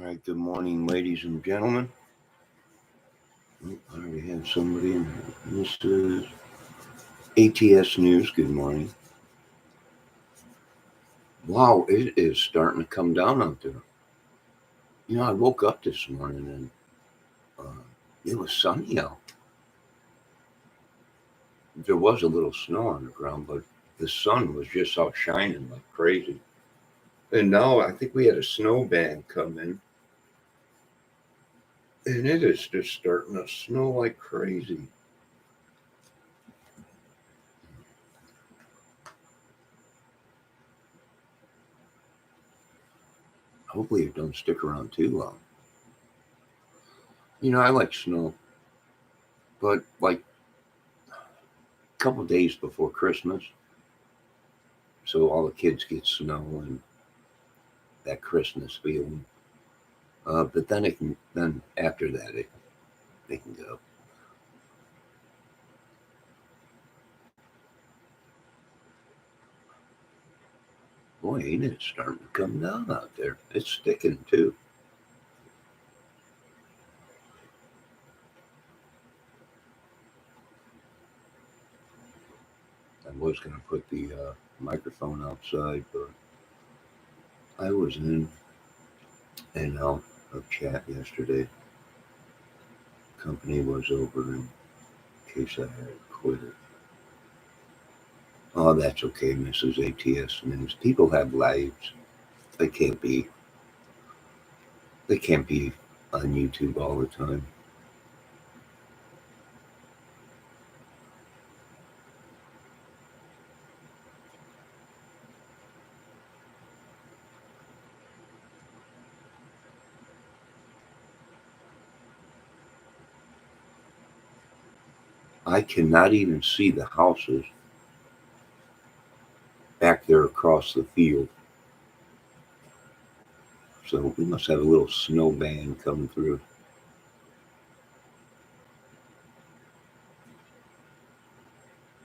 right, good morning, ladies and gentlemen. I already have somebody in here. This is ATS News. Good morning. Wow, it is starting to come down out there. I woke up this morning and uh, it was sunny out. There was a little snow on the ground, but the sun was just out shining like crazy. And now I think we had a snow band come in, and it is just starting to snow like crazy. Hopefully, it don't stick around too long. I like snow, but like a couple days before Christmas, so all the kids get snow and that Christmas feeling. But then after that, they can go. Boy, ain't it starting to come down out there? It's sticking too. I was gonna put the microphone outside, but I was in and out of chat yesterday. Company was over in case I had quit it. Oh, that's okay, Mrs. ATS News. People have lives. They can't be. They can't be on YouTube all the time. I cannot even see the houses back there across the field. So we must have a little snow band coming through.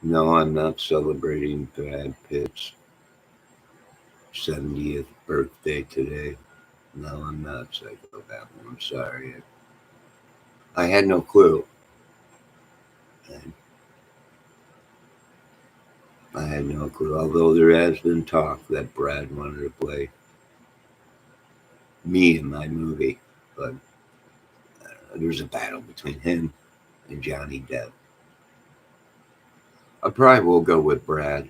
No, I'm not celebrating Brad Pitt's 70th birthday today. No, I'm not psychopath. I'm sorry. I had no clue. I had no clue. Although there has been talk that Brad wanted to play me in my movie, but there's a battle between him and Johnny Depp. I probably will go with Brad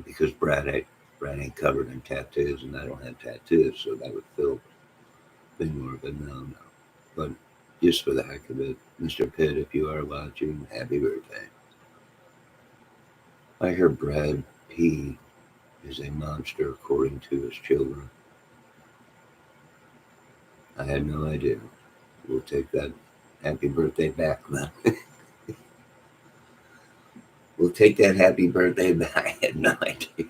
because Brad ain't covered in tattoos, and I don't have tattoos, so that would feel a bit more of a no. But just for the heck of it, Mr. Pitt, if you are watching, happy birthday. I hear Brad P is a monster according to his children. I had no idea. We'll take that happy birthday back then. We'll take that happy birthday back. I had no idea.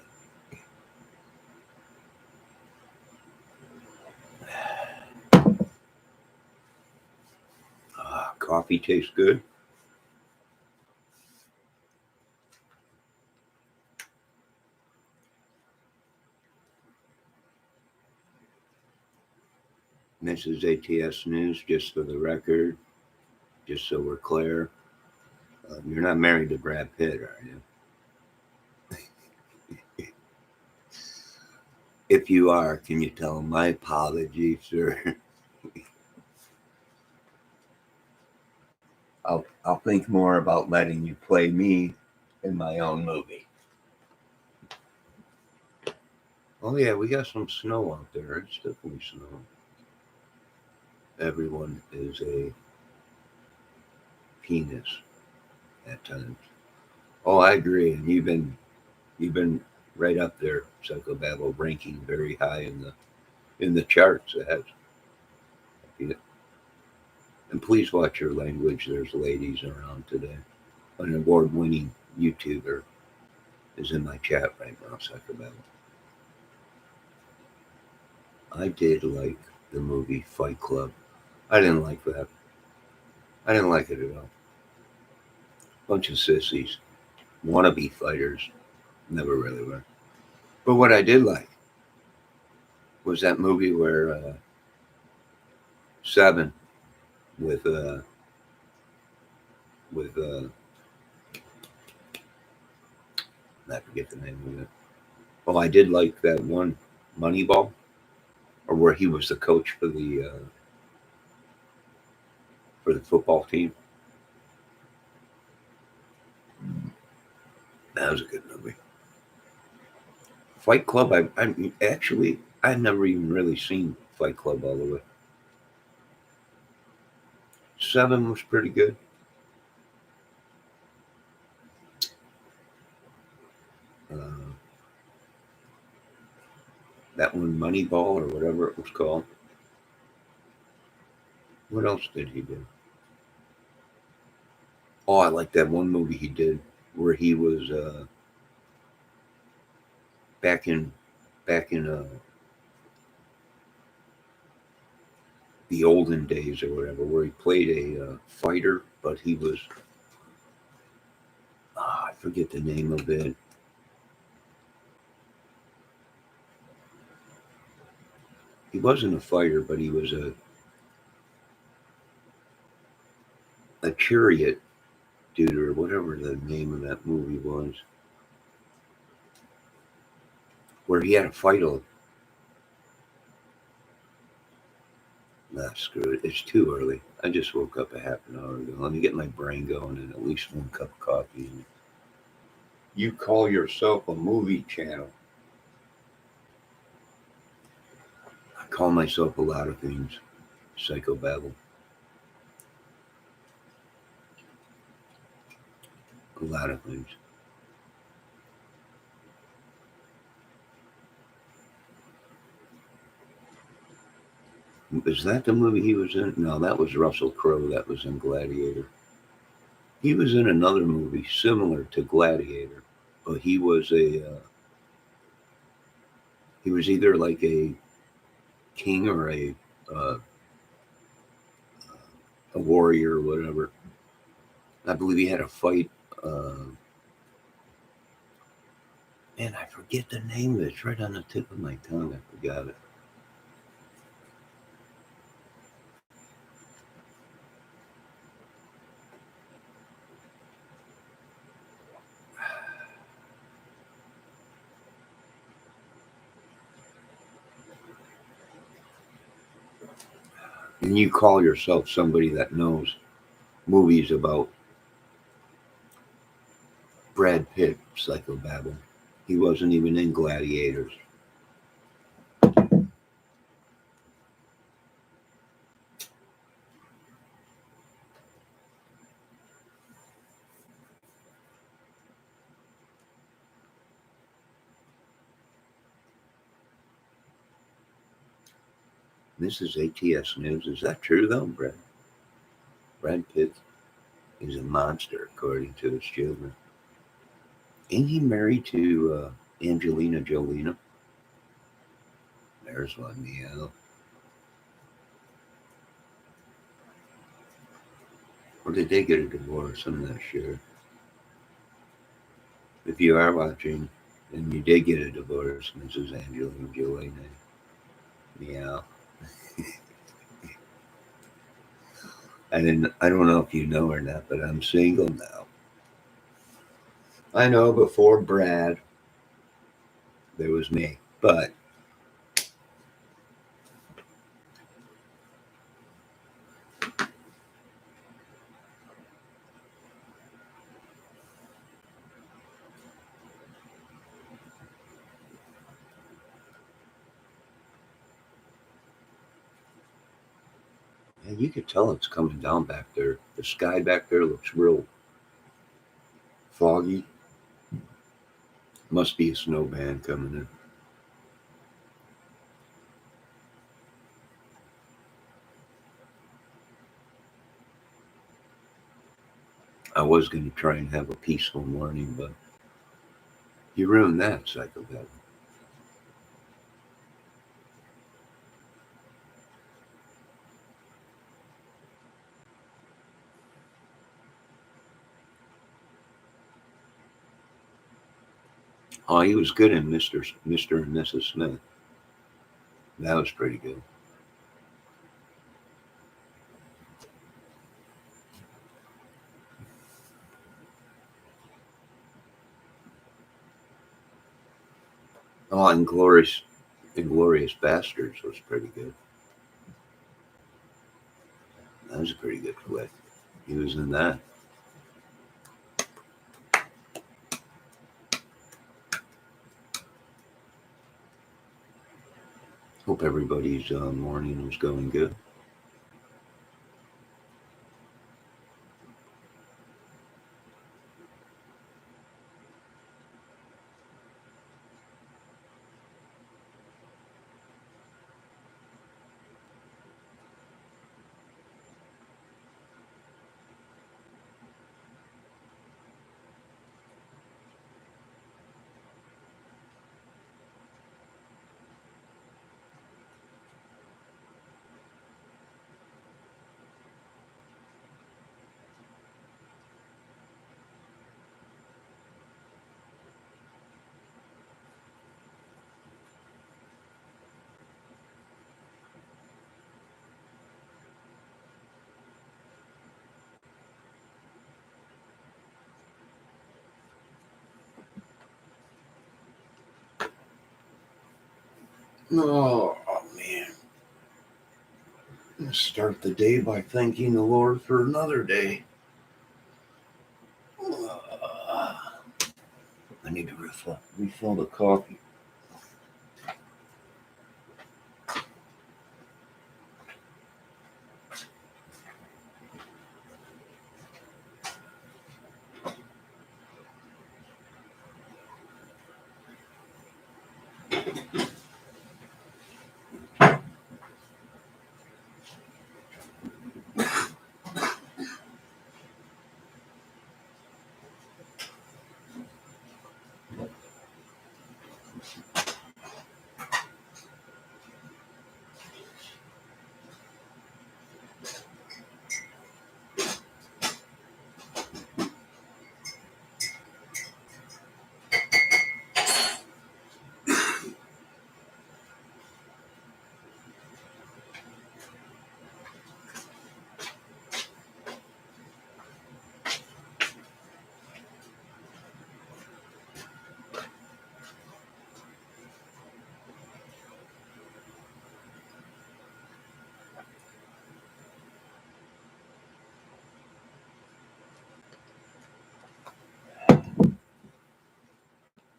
Coffee tastes good. Mrs. ATS News, just for the record, just so we're clear, you're not married to Brad Pitt, are you? If you are, can you tell him my apologies, sir? I'll think more about letting you play me in my own movie. Oh yeah, we got some snow out there. It's definitely snow. Everyone is a penis at times. Oh, I agree. And you've been right up there, Psycho Babble, ranking very high in the charts. It has. And please watch your language. There's ladies around today. An award-winning YouTuber is in my chat right now, Psycho Babble. I did like the movie Fight Club. I didn't like that. I didn't like it at all. Bunch of sissies, wannabe fighters. Never really were. But what I did like was that movie where Seven with I forget the name of it. Well, I did like that one Moneyball, or where he was the coach for the football team. That was a good movie. Fight Club. I actually I've never even really seen Fight Club all the way. Seven was pretty good. Uh, that one Moneyball or whatever it was called. What else did he do? Oh, I like that one movie he did where he was back in back in the olden days or whatever, where he played a fighter, but he was I forget the name of it. He wasn't a fighter, but he was a chariot dude or whatever the name of that movie was, where he had to fight a. Nah, screw it. It's too early. I just woke up a half an hour ago. Let me get my brain going and at least one cup of coffee. You call yourself a movie channel. I call myself a lot of things. Psychobabble. A lot of things. Is that the movie he was in? No, that was Russell Crowe. That was in Gladiator. He was in another movie similar to Gladiator, but he was either like a king or uh, a warrior or whatever. I believe he had a fight. Uh, Man, I forget the name of it. It's right on the tip of my tongue. I forgot it. And you call yourself somebody that knows movies about Brad Pitt, psychobabble. He wasn't even in Gladiators. This is ATS News. Is that true, though, Brad? Brad Pitt is a monster, according to his children. Ain't he married to Angelina Jolie? There's one, yeah. Or did they get a divorce? I'm not sure. If you are watching and you did get a divorce, Mrs. Angelina Jolie, yeah. I don't know if you know or not, but I'm single now. I know before Brad, there was me. But man, you could tell it's coming down back there. The sky back there looks real foggy. Must be a snow band coming in. I was going to try and have a peaceful morning, but you ruined that, psychopath. Oh, he was good in Mr. and Mrs. Smith. That was pretty good. Oh, Inglorious Bastards was pretty good. That was a pretty good flick. He was in that. Hope everybody's morning was going good. Oh, man. I'm going to start the day by thanking the Lord for another day. I need to refill the coffee.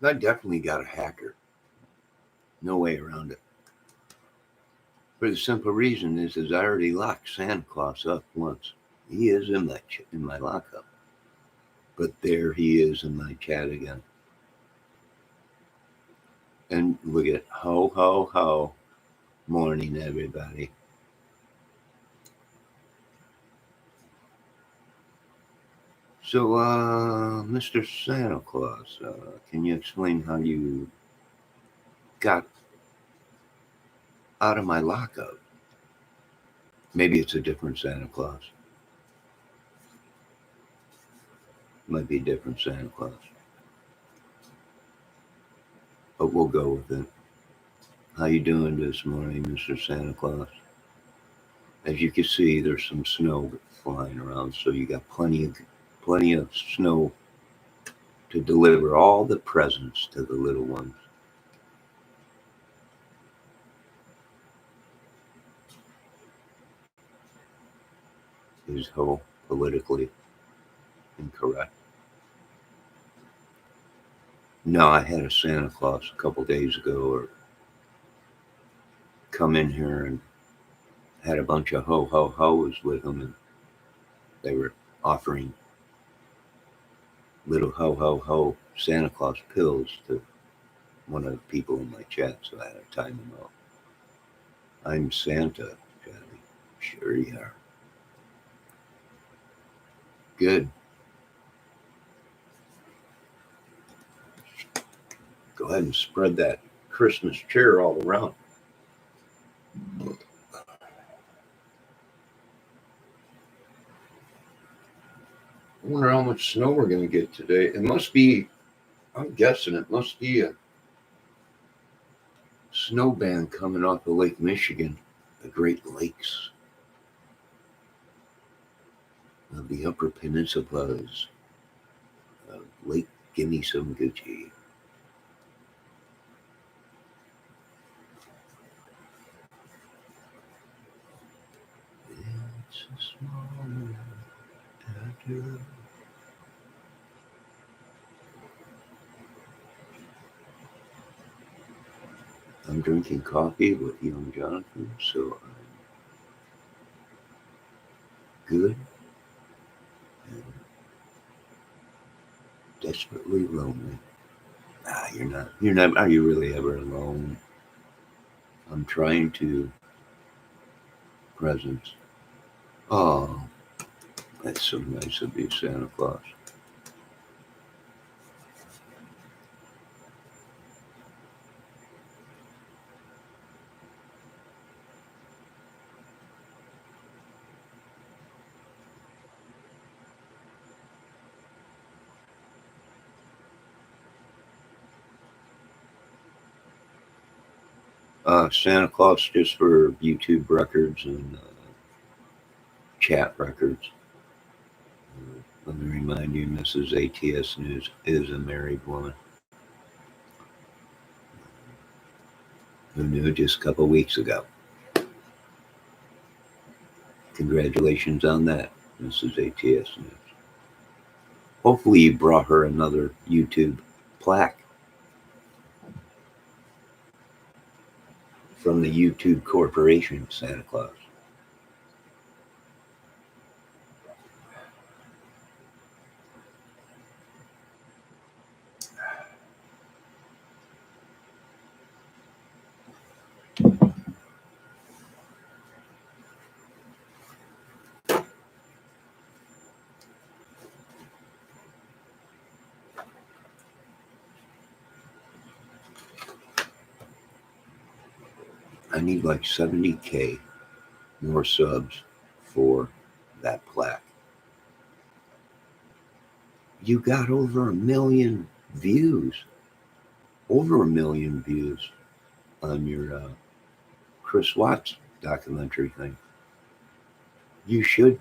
I definitely got a hacker. No way around it. For the simple reason is I already locked Santa Claus up once. He is in my lockup. But there he is in my chat again. And look at ho ho ho. Morning, everybody. So, Mr. Santa Claus, can you explain how you got out of my lockup? Maybe it's a different Santa Claus. Might be a different Santa Claus. But we'll go with it. How you doing this morning, Mr. Santa Claus? As you can see, there's some snow flying around, so you got plenty of snow to deliver all the presents to the little ones. Is ho politically incorrect? No, I had a Santa Claus a couple days ago or come in here and had a bunch of ho ho ho's with them, and they were offering little ho ho ho Santa Claus pills to one of the people in my chat, so I had to time them out. I'm Santa, Johnny. Sure you are. Good. Go ahead and spread that Christmas cheer all around. I wonder how much snow we're going to get today. It must be, I'm guessing it must be snow band coming off of Lake Michigan, the Great Lakes of the Upper Peninsulas of Lake Gimme Some Gucci. It's a small world. I'm drinking coffee with young Jonathan, so I'm good and desperately lonely. You're not. You're not. Are you really ever alone? I'm trying to presence. Oh, that's so nice of you, Santa Claus. Santa Claus just for YouTube records and chat records. Let me remind you, Mrs. ATS News is a married woman. Who knew just a couple weeks ago? Congratulations on that, Mrs. ATS News. Hopefully you brought her another YouTube plaque from the YouTube Corporation, Santa Claus. I need like 70K more subs for that plaque. You got over 1 million views. Over 1 million views on your Chris Watts documentary thing. You should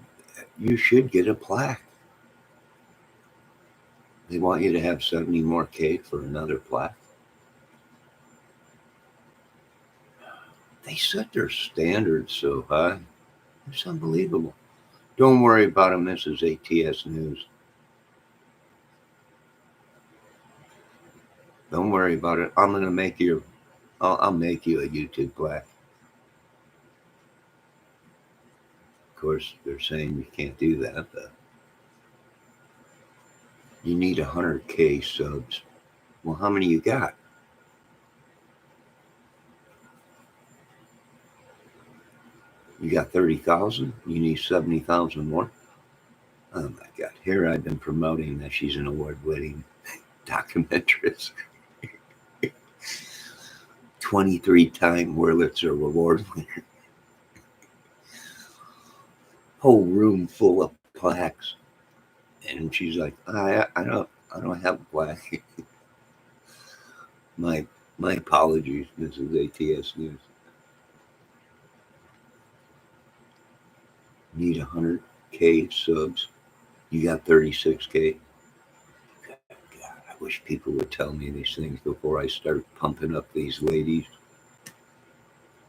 get a plaque. They want you to have 70 more K for another plaque. They set their standards so high. It's unbelievable. Don't worry about it, Mrs. ATS News. Don't worry about it. I'm gonna make you. I'll make you a YouTube plaque. Of course, they're saying you can't do that, but you need 100K subs. Well, how many you got? You got 30,000. You need 70,000 more. Oh my God! Here I've been promoting that she's an award-winning documentarist. 23-time Wurlitzer Award winner. Whole room full of plaques, and she's like, I don't have a plaque. my apologies, Mrs. ATS News. Need 100K subs. You got 36K. God, I wish people would tell me these things before I start pumping up these ladies.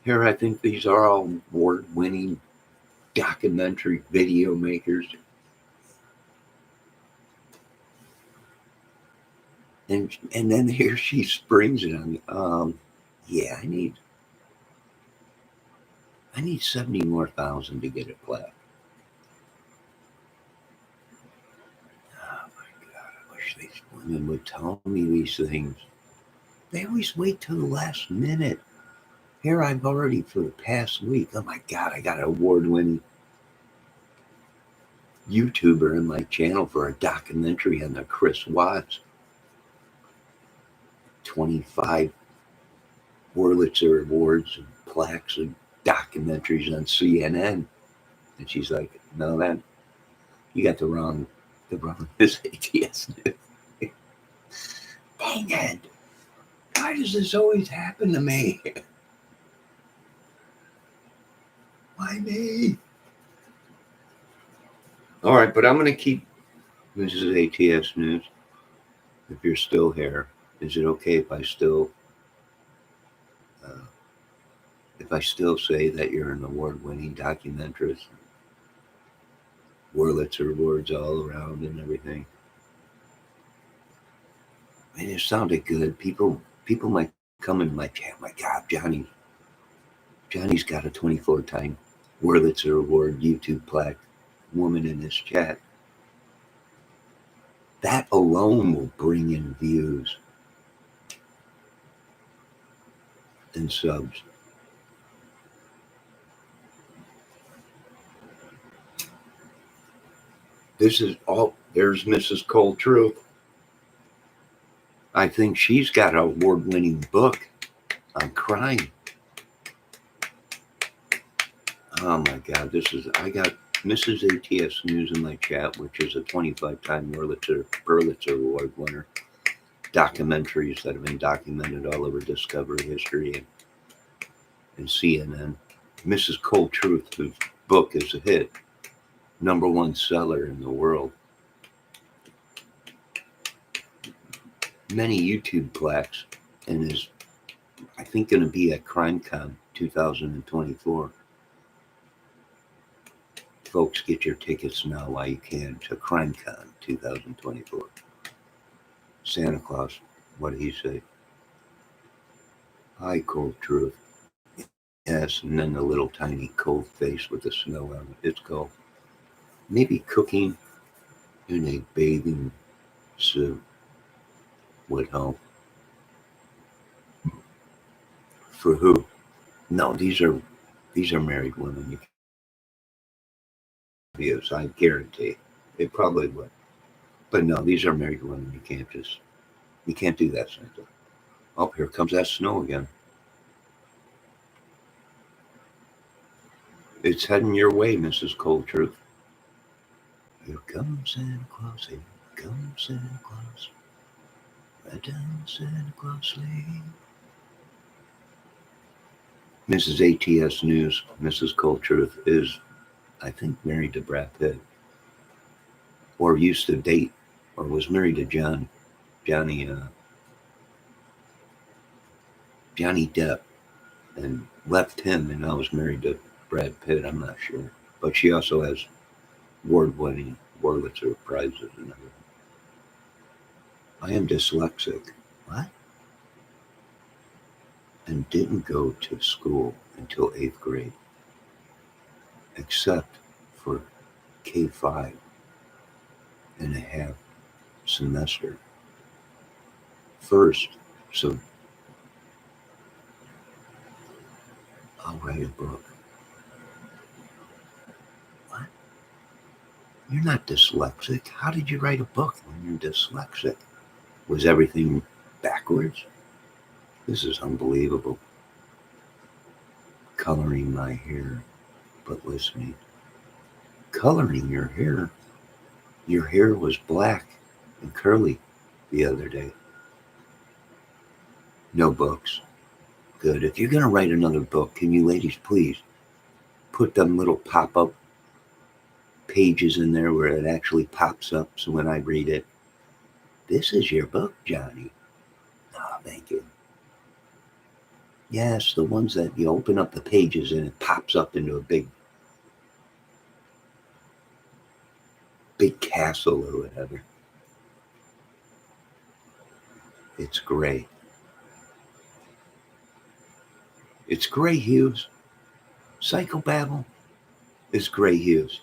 Here, I think these are all award-winning documentary video makers. And then here she springs it on me. Yeah, I need 70 more thousand to get a plaque. Oh my God, I wish these women would tell me these things. They always wait till the last minute. Here I've already for the past week. Oh my God, I got an award-winning YouTuber in my channel for a documentary on the Chris Watts. 25 Wurlitzer Awards and plaques and documentaries on CNN. And she's like, no, that you got the wrong Miss ATS. Dang it. Why does this always happen to me? Why me? All right, but I'm going to keep. This is ATS News. If you're still here, is it okay if I still say that you're an award-winning documentarist, Wurlitzer awards all around and everything? I mean, it sounded good. People might come in my chat. My God, Johnny's got a 24-time Wurlitzer Award YouTube plaque. Woman in this chat. That alone will bring in views and subs. This is all. There's Mrs. Cold Truth. I think she's got an award-winning book on crime. Oh my God, I got Mrs. ATS News in my chat, which is a 25-time Wurlitzer Award winner. Documentaries that have been documented all over Discovery History and CNN. Mrs. Cold Truth, whose book is a hit, #1 seller in the world. Many YouTube plaques, and is, I think, going to be at CrimeCon 2024. Folks, get your tickets now while you can to CrimeCon 2024. Santa Claus, what did he say? Hi, Cold Truth. Yes, and then the little tiny cold face with the snow on it. It's cold. Maybe cooking in a bathing suit would help. For who? No, these are married women. Views, I guarantee. It probably would. But no, these are married women. You can't do that, Santa. Oh, here comes that snow again. It's heading your way, Mrs. Cold Truth. Here comes Santa Claus, here comes Santa Claus. Right down Santa Claus Lane. Mrs. ATS News, Mrs. Cold Truth, is, I think, married to Brad Pitt. Or used to date, or was married to Johnny Depp, and left him, and now is married to Brad Pitt. I'm not sure. But she also has award-winning Wurlitzer prizes and everything. I am dyslexic. What? And didn't go to school until 8th grade, except for K5 and a half semester. First, so I'll write a book. What? You're not dyslexic. How did you write a book when you're dyslexic? Was everything backwards? This is unbelievable. Coloring my hair, but listening. Coloring your hair? Your hair was black and curly the other day. No books. Good. If you're going to write another book, can you ladies please put them little pop-up pages in there where it actually pops up so when I read it, this is your book, Johnny. Oh, thank you. Yes, the ones that you open up the pages and it pops up into a big castle or whatever. It's gray. It's gray hues. Psychobabble is gray hues.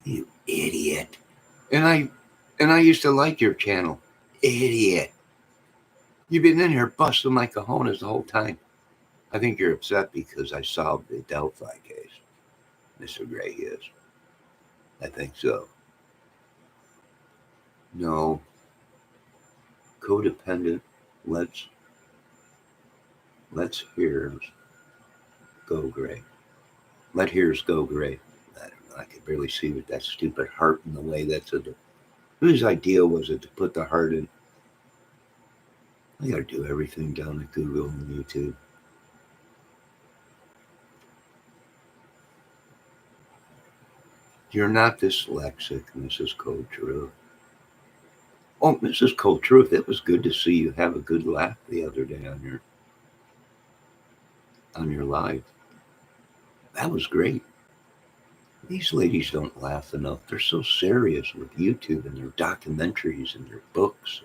You idiot. And I used to like your channel. Idiot. You've been in here busting my cojones the whole time. I think you're upset because I solved the Delphi case, Mr. Gray Hughes. I think so. No. Codependent. Let's hears go gray. Let hears go gray. I don't know. I could barely see with that stupid heart in the way. Whose idea was it to put the heart in? I got to do everything down at Google and YouTube. You're not dyslexic, Mrs. Cold Truth. Oh, Mrs. Cold Truth, it was good to see you have a good laugh the other day on your live. That was great. These ladies don't laugh enough. They're so serious with YouTube and their documentaries and their books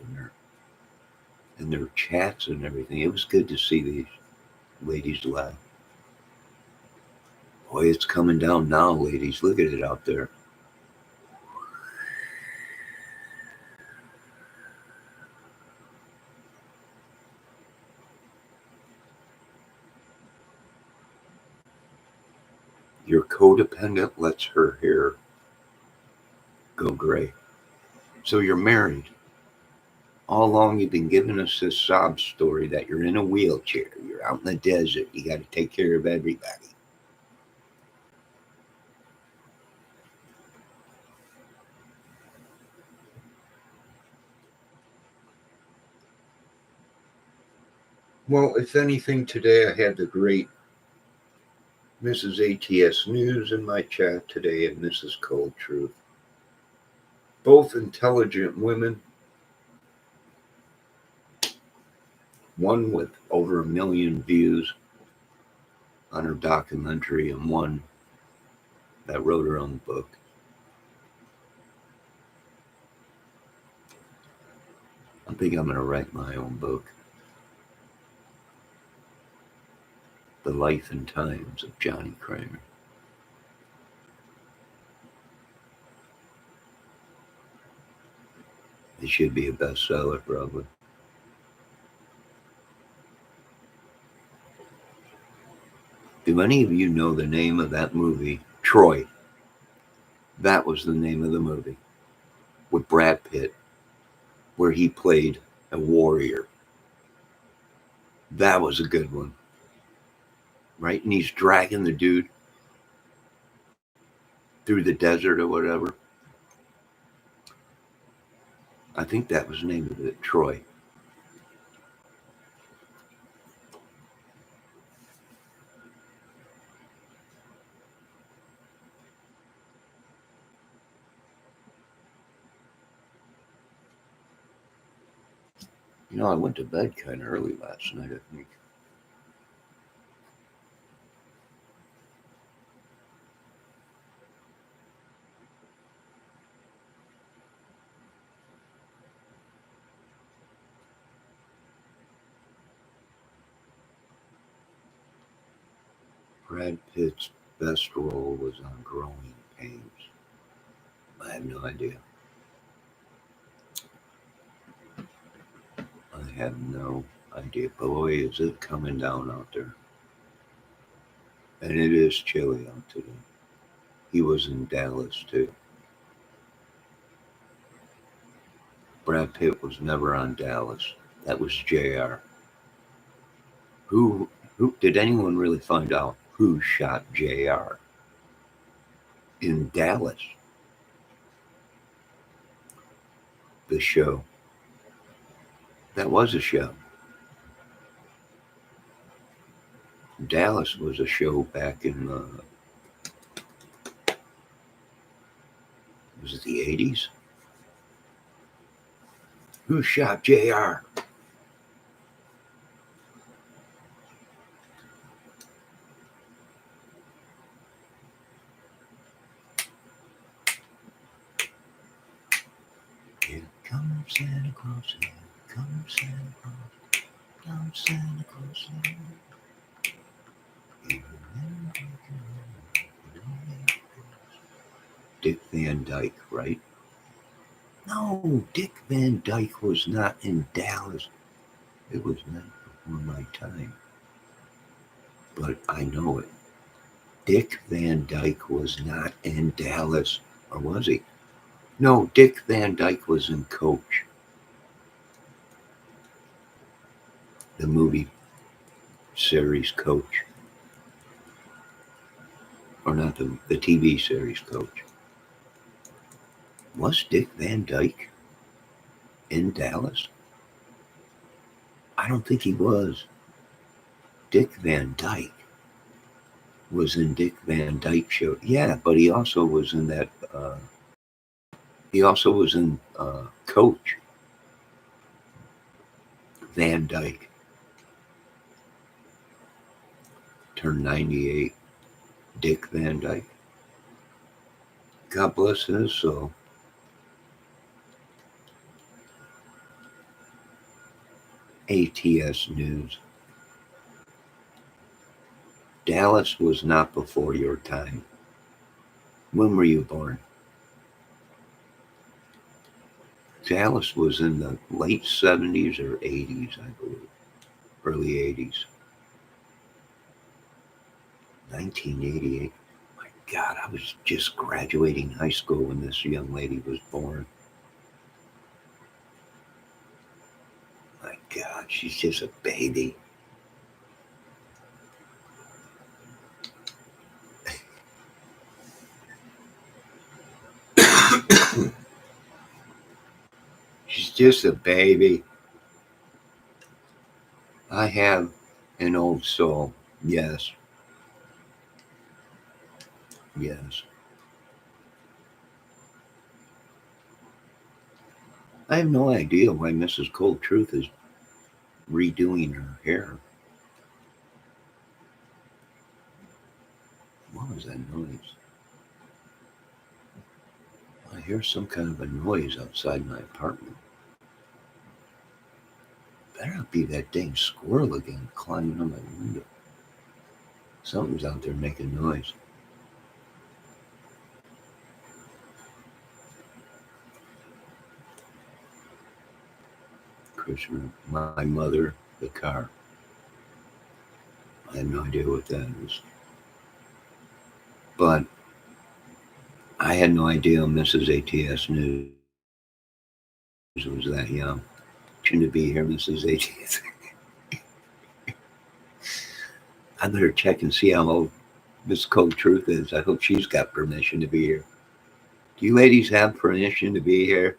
and their chats and everything. It was good to see these ladies laugh. Boy, it's coming down now, ladies. Look at it out there. Your codependent lets her hair go gray. So you're married. All along you've been giving us this sob story that you're in a wheelchair, you're out in the desert, you got to take care of everybody. Well, if anything, today I had the great Mrs. ATS News in my chat today and Mrs. Cold Truth. Both intelligent women, one with over 1 million views on her documentary and one that wrote her own book. I think I'm going to write my own book. The Life and Times of Johnny Kramer. It should be a bestseller, probably. Do any of you know the name of that movie? Troy. That was the name of the movie with Brad Pitt, where he played a warrior. That was a good one. Right? And he's dragging the dude through the desert or whatever. I think that was the name of it, Troy. You know, I went to bed kind of early last night, I think. Brad Pitt's best role was on Growing Pains. I have no idea. I have no idea. Boy, is it coming down out there. And it is chilly out today. He was in Dallas, too. Brad Pitt was never on Dallas. That was JR. Who did anyone really find out who shot JR in Dallas? The show. That was a show. Dallas was a show back in was it the 80s? Who shot JR? Here comes Santa Claus, here comes Santa Claus, down Santa Claus Lane. Dick Van Dyke, right? No, Dick Van Dyke was not in Dallas. It was not before my time. But I know it. Dick Van Dyke was not in Dallas, or was he? No, Dick Van Dyke was in Coach, the movie series Coach. Or not the TV series Coach. Was Dick Van Dyke in Dallas? I don't think he was. Dick Van Dyke was in Dick Van Dyke Show. Yeah, but he also was in that. He also was in Coach Van Dyke. Turned 98. Dick Van Dyke. God bless his soul. ATS News. Dallas was not before your time. When were you born? Dallas was in the late 70s or 80s, I believe. Early 80s. 1988. My God, I was just graduating high school when this young lady was born. My God, she's just a baby. She's just a baby. I have an old soul. Yes. Yes. I have no idea why Mrs. Cold Truth is redoing her hair. What was that noise? I hear some kind of a noise outside my apartment. Better not be that dang squirrel again climbing on my window. Something's out there making noise. Christmas, my mother, the car. I have no idea what that is. But I had no idea Mrs. ATS News was that young. Shouldn't it be here, Mrs. ATS? I better check and see how old Miss Cold Truth is. I hope she's got permission to be here. Do you ladies have permission to be here?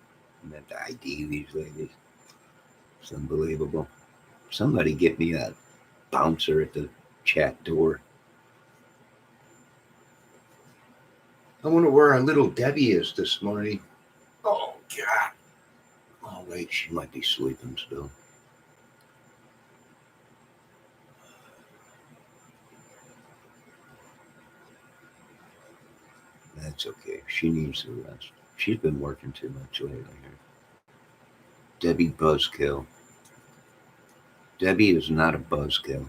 I have to ID these ladies. It's unbelievable. Somebody get me a bouncer at the chat door. I wonder where our little Debbie is this morning. Oh, God. Oh, wait, she might be sleeping still. That's okay. She needs the rest. She's been working too much lately. Debbie Buzzkill. Debbie is not a buzzkill.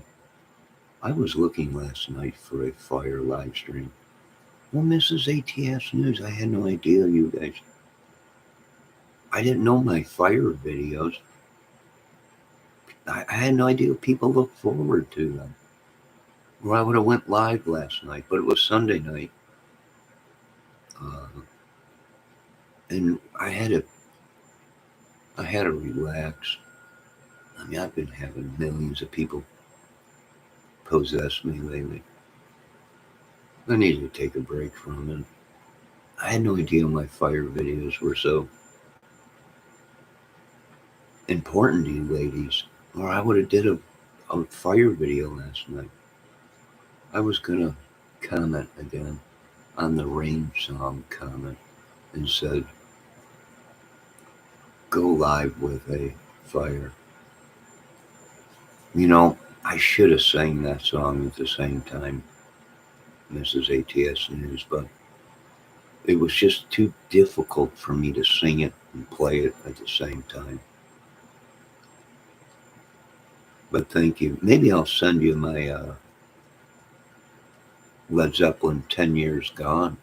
I was looking last night for a fire live stream. Well, Mrs. ATS News, I had no idea you guys. I didn't know my fire videos. I had no idea people look forward to them. Or I would have went live last night, but it was Sunday night. And I had to relax. I mean, I've been having millions of people possess me lately. I needed to take a break from it. I had no idea my fire videos were so important to you ladies, or I would have did a fire video last night. I was gonna comment again on the rain song comment and said, go live with a fire. You know, I should have sang that song at the same time, Mrs. ATS News, but it was just too difficult for me to sing it and play it at the same time. But thank you. Maybe I'll send you my Led Zeppelin 10 Years Gone,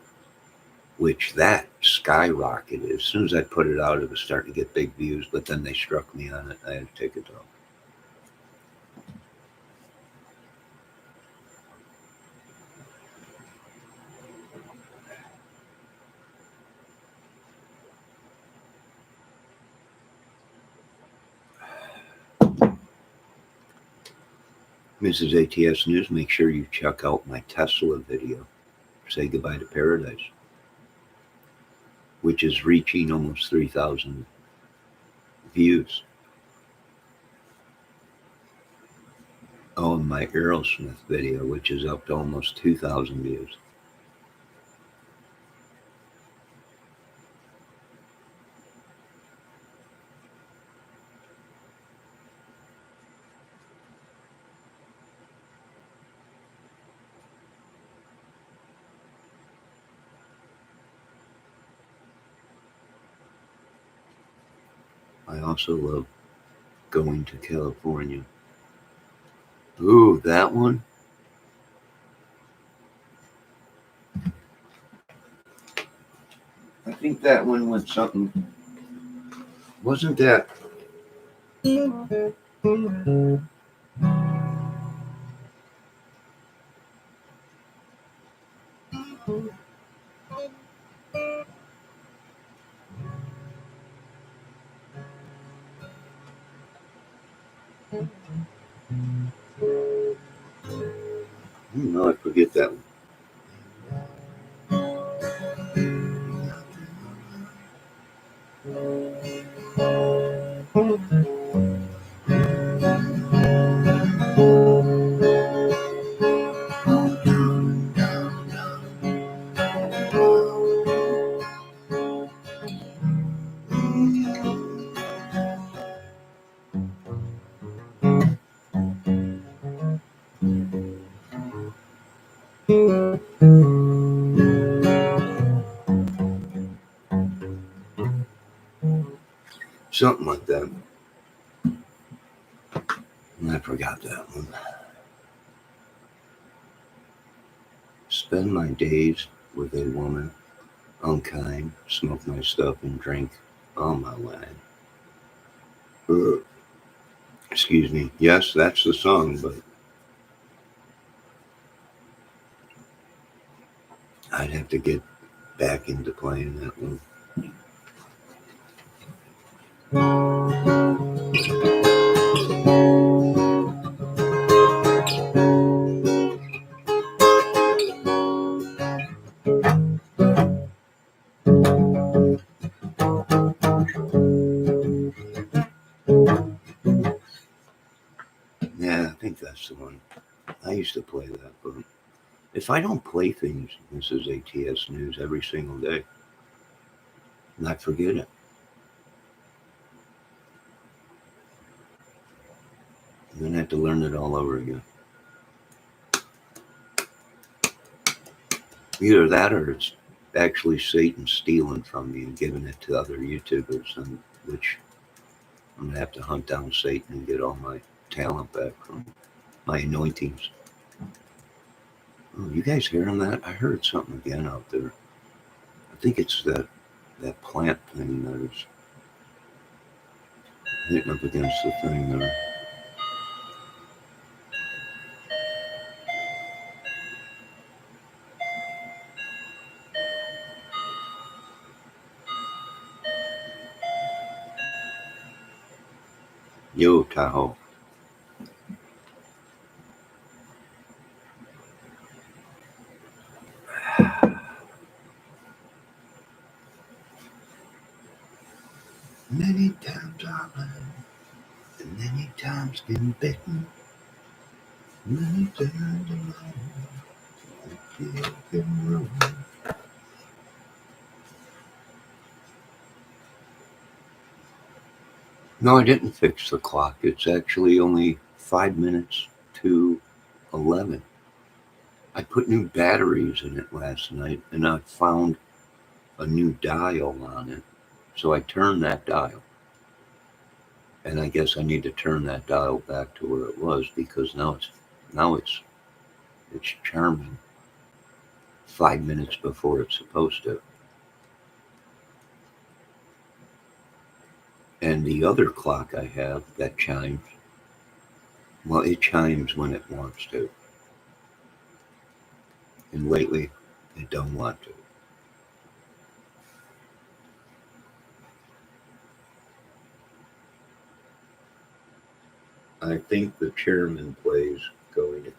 which that skyrocketed. As soon as I put it out, it was starting to get big views, but then they struck me on it. I had to take it off. Mrs. ATS News, make sure you check out my Tesla video, Say Goodbye to Paradise, which is reaching almost 3,000 views. my Aerosmith video, which is up to almost 2,000 views. I also love going to California. Ooh, that one? I think that one was something. Wasn't that? No, I forget that one. Something like that. I forgot that one. Spend my days with a woman, unkind, smoke my stuff and drink all my wine. Excuse me. Yes, that's the song, but I'd have to get back into playing that one. Yeah, I think that's the one. I used to play that, but if I don't play things, this is ATS News every single day, and I forget it. I'm going to have to learn it all over again. Either that or it's actually Satan stealing from me and giving it to other YouTubers, and which I'm going to have to hunt down Satan and get all my talent back from my anointings. Oh, you guys hearing that? I heard something again out there. I think it's that plant thing that is hitting up against the thing there. Yo, Tahoe. Many times I've run, and many times been bitten. Many times alone, can run. No, I didn't fix the clock. It's actually only 5 minutes to 11. I put new batteries in it last night, and I found a new dial on it. So I turned that dial. And I guess I need to turn that dial back to where it was, because now it's charming 5 minutes before it's supposed to. And the other clock I have that chimes, well, it chimes when it wants to. And lately, it don't want to. I think the chairman plays going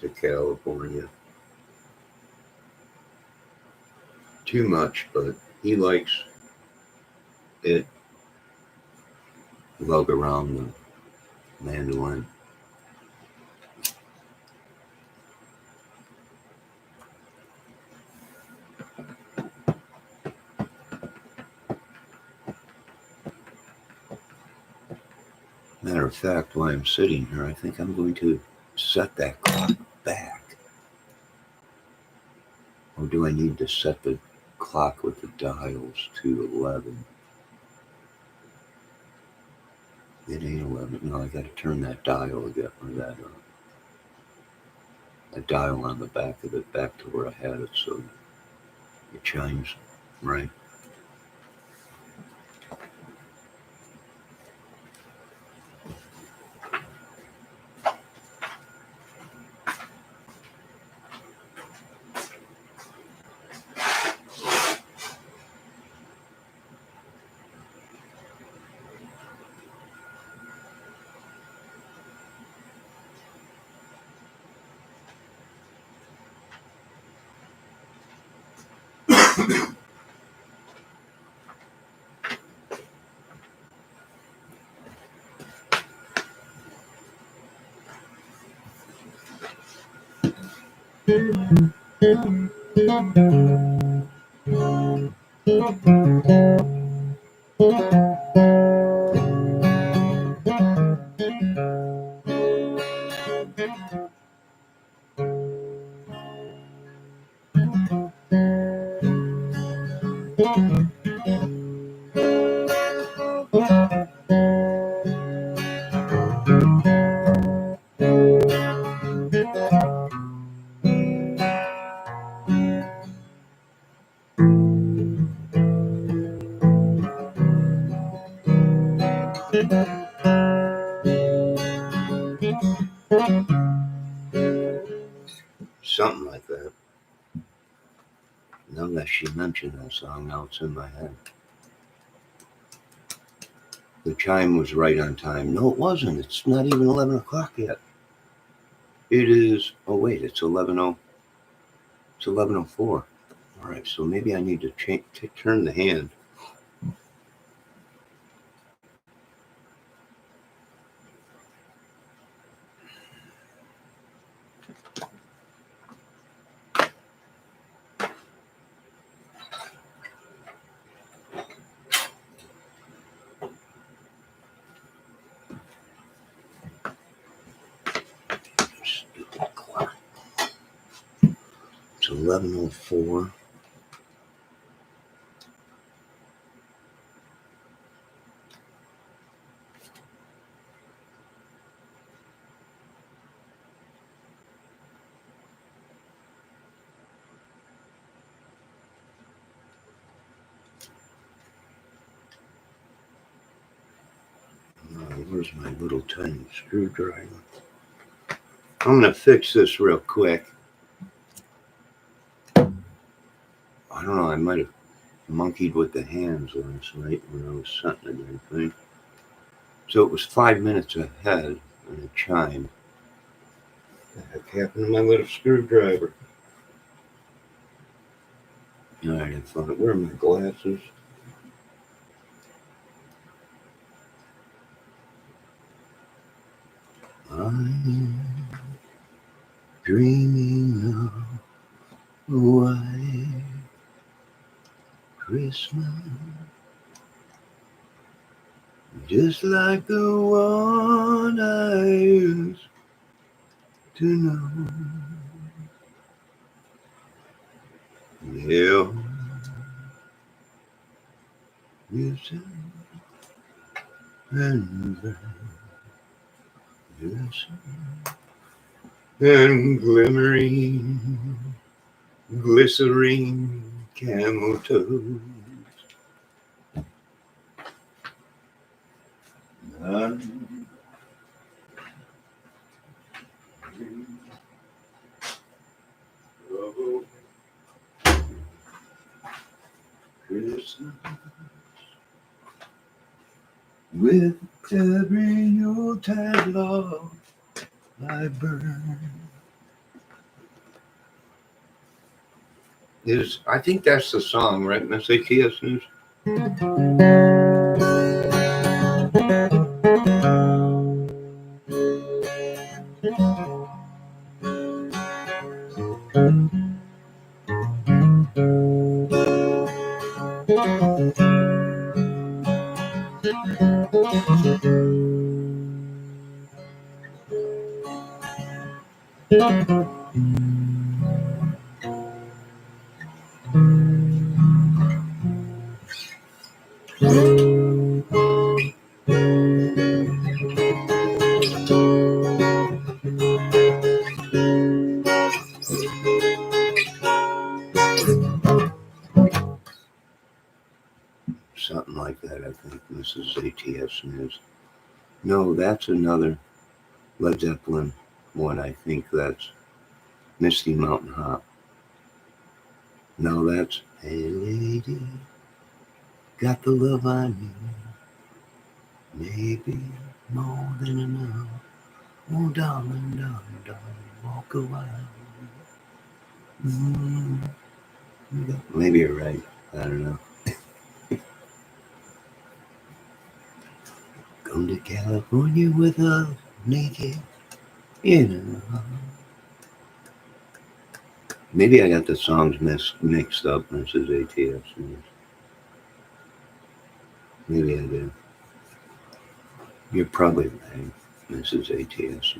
to California too much, but he likes it lug around the mandolin. Matter of fact, while I'm sitting here, I think I'm going to set that clock back. Or do I need to set the clock with the dials to 11? It ain't 11. No, I got to turn that dial again, or that dial on the back of it back to where I had it, so it chimes right. Something like that. Now that she mentioned that song, now it's in my head. The chime was right on time. No, it wasn't. It's not even 11 o'clock yet. It is, oh wait, it's 11:04. All right, so maybe I need to turn the hand. Stupid clock. It's 11:04. Where's my little tiny screwdriver? I'm going to fix this real quick. I don't know, I might have monkeyed with the hands last night when I was setting the damn thing. So it was 5 minutes ahead and it chimed. What the heck happened to my little screwdriver? Alright, I found it. Where are my glasses? I'm dreaming of a white Christmas, just like the one I used to know. Yeah, music and yes, and glimmering, glycerine camel toes. Christmas with every Yuletide love I burn. I think that's the song, right, Miss ATS News? Something like that, I think. Mrs. ATS News. No, that's another Led Zeppelin one. I think that's Misty Mountain Hop. No, that's Hey Lady, got the love I need. Maybe more than enough. Oh, darling, darling, darling, walk a while. Maybe you're right. I don't know. Come to California with us, naked, you know. Maybe I got the songs mixed up, Mrs. ATS. Maybe I did. You're probably right, Mrs. ATS.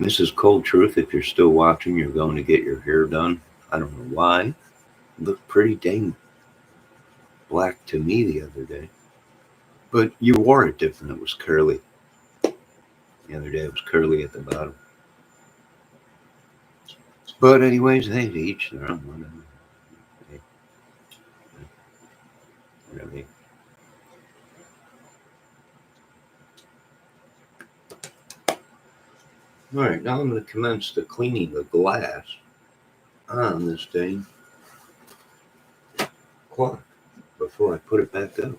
Mrs. Cold Truth, if you're still watching, you're going to get your hair done. I don't know why. It looked pretty dang black to me the other day. But you wore it different. It was curly. The other day it was curly at the bottom. But anyways, hey, to each their own. Whatever. All right, now I'm going to commence the cleaning the glass on this dang clock before I put it back up.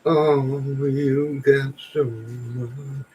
Oh, you got so much.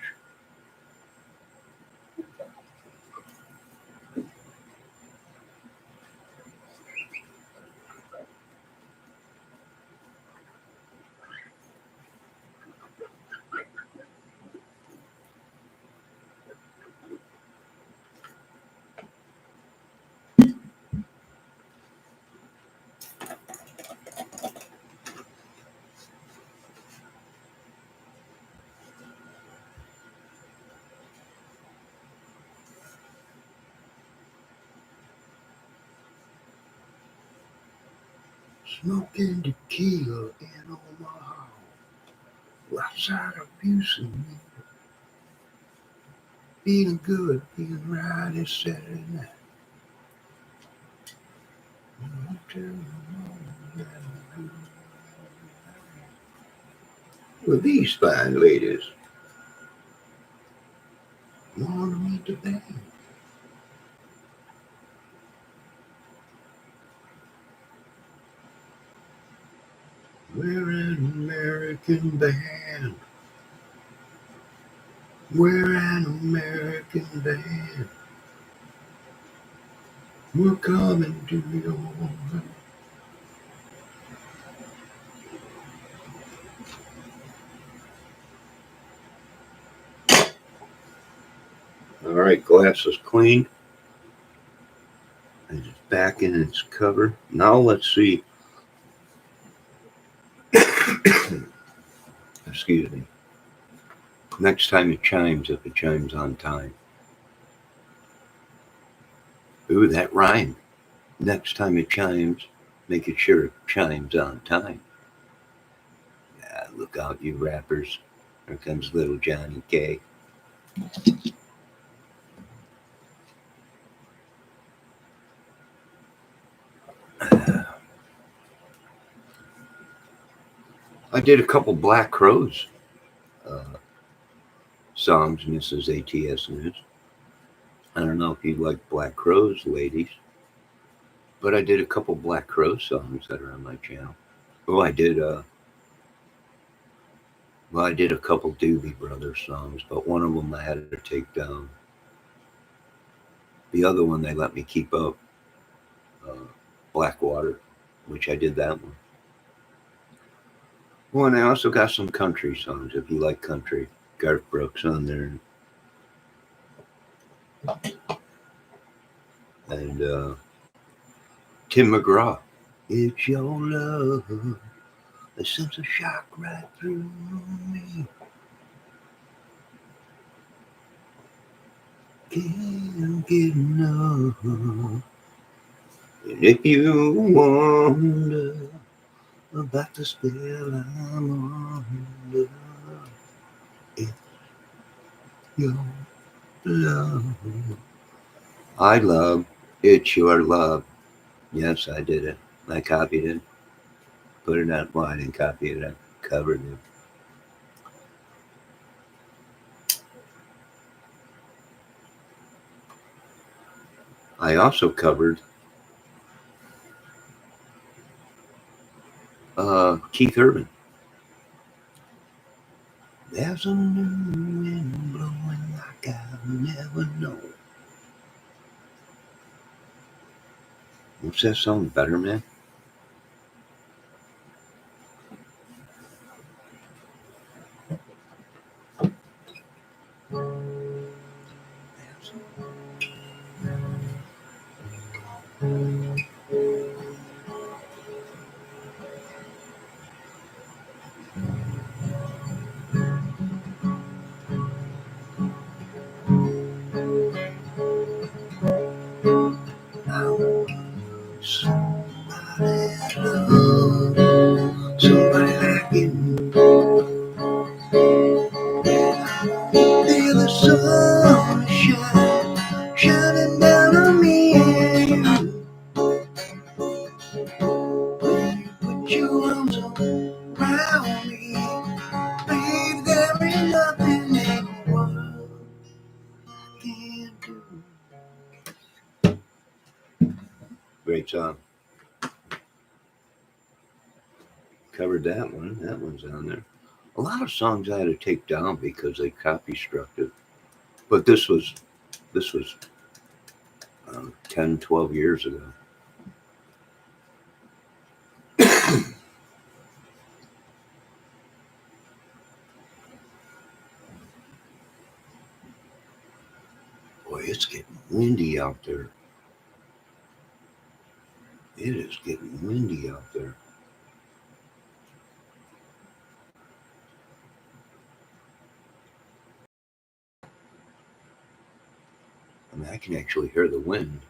Smoking tequila in Omaha. Outside abusing me. Feeling good, feeling right, it's Saturday night. With these fine ladies, want to meet the band. We're an American band. We're an American band. We're coming to your home. All right, glass is clean. And it's back in its cover. Now let's see. Excuse me. Next time it chimes, if it chimes on time. Ooh, that rhymed. Next time it chimes, make it sure it chimes on time. Yeah, look out, you rappers. Here comes little Johnny K. I did a couple Black Crowes songs, Mrs. ATS News. I don't know if you like Black Crowes, ladies, but I did a couple Black Crow songs that are on my channel. Oh, I did a couple Doobie Brothers songs, but one of them I had to take down. The other one they let me keep up, Blackwater, which I did that one. Oh, and I also got some country songs if you like country. Garth Brooks on there. And Tim McGraw. It's your love that sends a shock right through me. Can't get enough. And if you wonder about the spell I'm under, it's your love. I love, it's your love. Yes, I did it. I copied it, put it out wide and copied it. I covered it. I also covered Keith Urban. There's a new wind blowing like I've never known. What's that song, Better Man? Somebody love, somebody like you. Feel the sun shining down on me. When you put your arms around me, babe, there ain't nothing in the world I can't do. Great song. Covered that one. That one's on there. A lot of songs I had to take down because they copy struck it. But this was 10, 12 years ago. Boy, it's getting windy out there. It is getting windy out there. I mean, I can actually hear the wind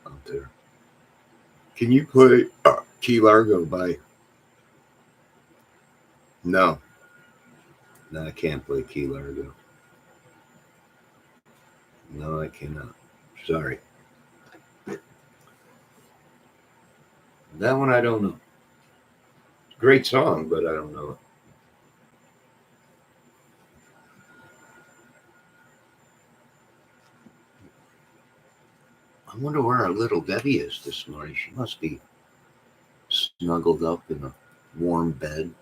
out there. Can you play Key Largo by? No, no, I can't play Key Largo. No, I cannot. Sorry. That one I don't know. Great song, but I don't know it. I wonder where our little Debbie is this morning. She must be snuggled up in a warm bed.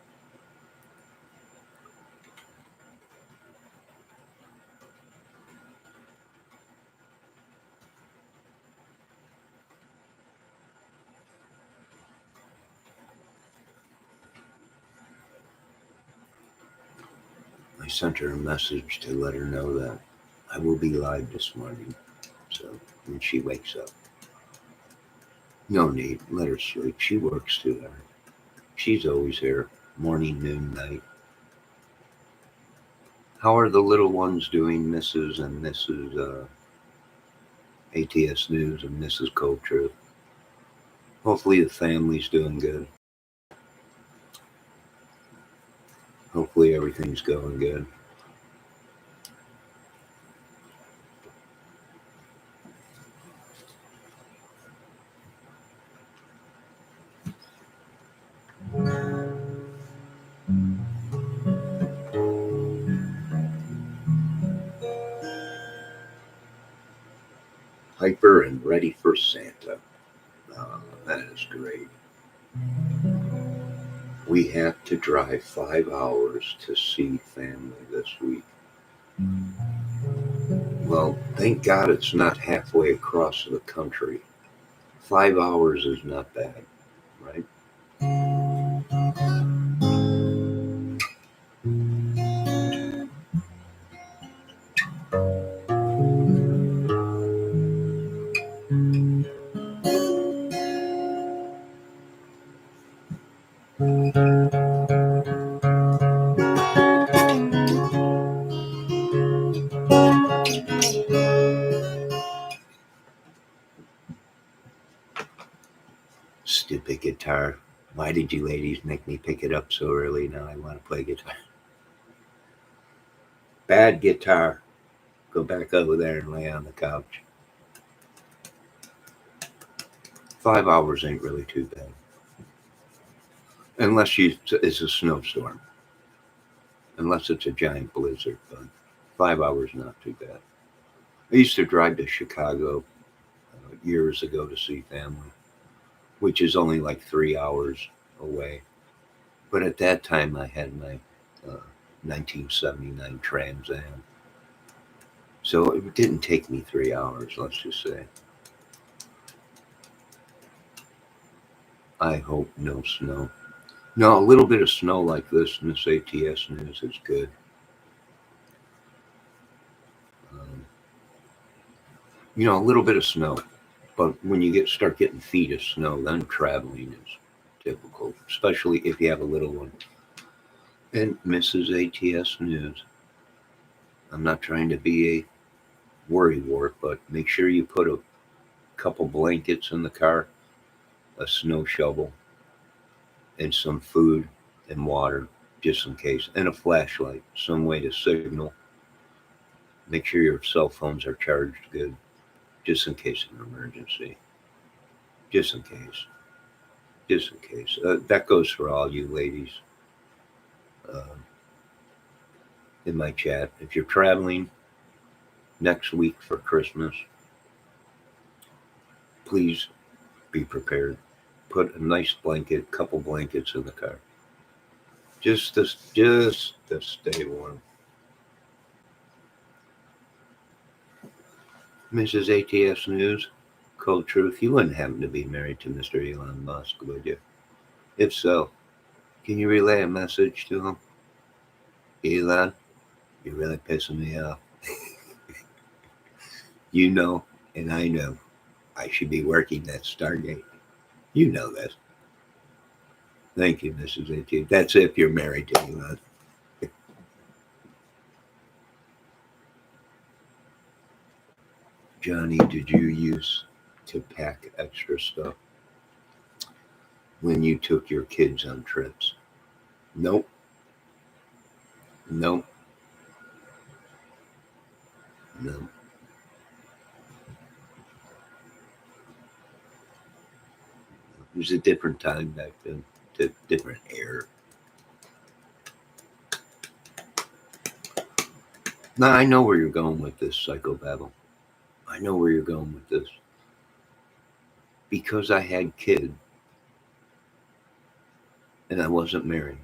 I sent her a message to let her know that I will be live this morning. So when she wakes up, no need, let her sleep. She works too hard. She's always here, morning, noon, night. How are the little ones doing, Mrs. and Mrs. ATS News and Mrs. Culture? Hopefully the family's doing good. Hopefully everything's going good. Hyper and ready for Santa. That is great. We have to drive 5 hours to see family this week. Well, thank God it's not halfway across the country. 5 hours is not bad, right? guitar. Why did you ladies make me pick it up so early? Now I want to play guitar. Bad guitar. Go back over there and lay on the couch. 5 hours ain't really too bad. Unless it's a snowstorm. Unless it's a giant blizzard. But 5 hours not too bad. I used to drive to Chicago years ago to see family, which is only like 3 hours away. But at that time, I had my 1979 Trans Am. So it didn't take me 3 hours, let's just say. I hope no snow. No, a little bit of snow like this in this ATS news is good. A little bit of snow. But when you start getting feet of snow, then traveling is difficult, especially if you have a little one. And Mrs. ATS News, I'm not trying to be a worrywart, but make sure you put a couple blankets in the car, a snow shovel, and some food and water, just in case, and a flashlight, some way to signal. Make sure your cell phones are charged good, just in case of an emergency. Just in case. Just in case. That goes for all you ladies in my chat. If you're traveling next week for Christmas, please be prepared. Put a nice blanket, couple blankets in the car. Just to stay warm. Mrs. ATS News, cold truth, you wouldn't happen to be married to Mr. Elon Musk, would you? If so, can you relay a message to him? Elon, you're really pissing me off. You know, and I know, I should be working that Stargate. You know this. Thank you, Mrs. ATS. That's if you're married to Elon. Johnny, did you use to pack extra stuff when you took your kids on trips? Nope. Nope. No. It was a different time back then, different era. Now, I know where you're going with this, psychobabble. I know where you're going with this. Because I had kids and I wasn't married.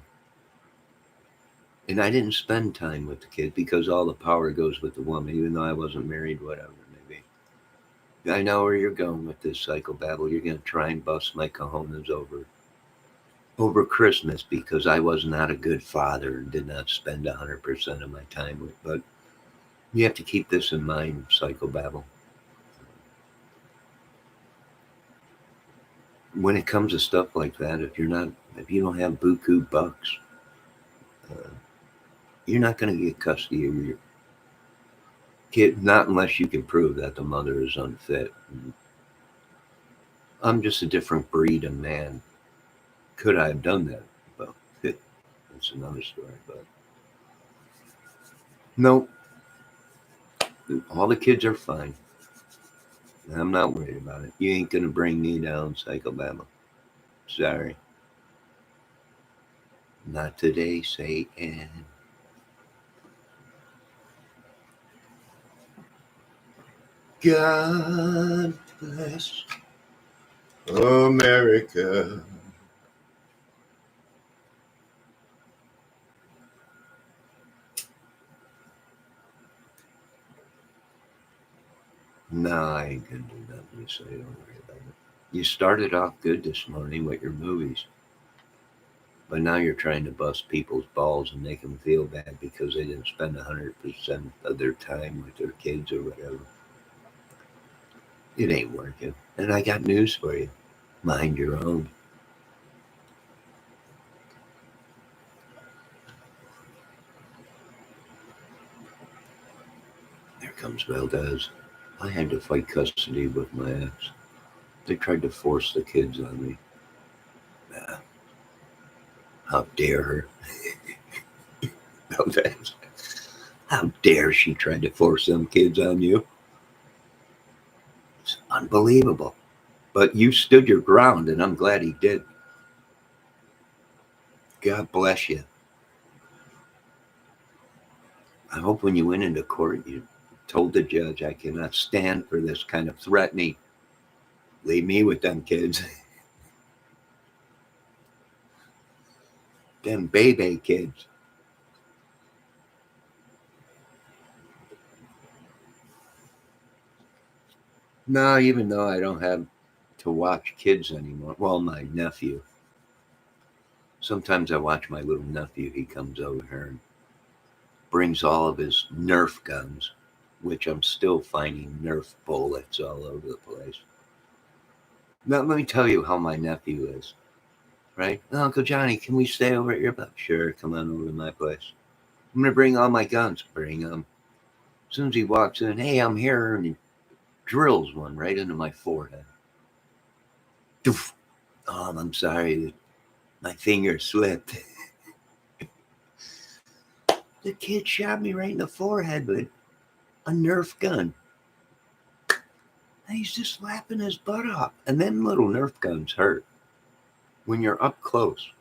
And I didn't spend time with the kid because all the power goes with the woman, even though I wasn't married, whatever it may be. I know where you're going with this, psychobabble. You're going to try and bust my cojones over Christmas because I was not a good father and did not spend 100% of my time with. But you have to keep this in mind, psychobabble. When it comes to stuff like that, if you don't have buku bucks, you're not going to get custody of your kid, not unless you can prove that the mother is unfit. I'm just a different breed of man. Could I have done that? Well, that's another story. But no, all the kids are fine. I'm not worried about it. You ain't going to bring me down, psychobabble. Sorry. Not today, Satan. God bless America. No, I ain't gonna do nothing, so don't worry about it. You started off good this morning with your movies, but now you're trying to bust people's balls and make them feel bad because they didn't spend 100% of their time with their kids or whatever. It ain't working. And I got news for you. Mind your own. There comes Valdez. I had to fight custody with my ex. They tried to force the kids on me. How dare her? How dare she try to force them kids on you? It's unbelievable. But you stood your ground, and I'm glad he did. God bless you. I hope when you went into court, you told the judge, I cannot stand for this kind of threatening. Leave me with them kids. Them baby kids. No, even though I don't have to watch kids anymore. Well, my nephew. Sometimes I watch my little nephew. He comes over here and brings all of his Nerf guns, which I'm still finding Nerf bullets all over the place. Now, let me tell you how my nephew is, right? Oh, Uncle Johnny, can we stay over at your place? Sure, come on over to my place. I'm going to bring all my guns. Bring them. As soon as he walks in, hey, I'm here, and he drills one right into my forehead. Doof. Oh, I'm sorry. My finger slipped. The kid shot me right in the forehead with a Nerf gun. And he's just laughing his butt off. And them little Nerf guns hurt. When you're up close,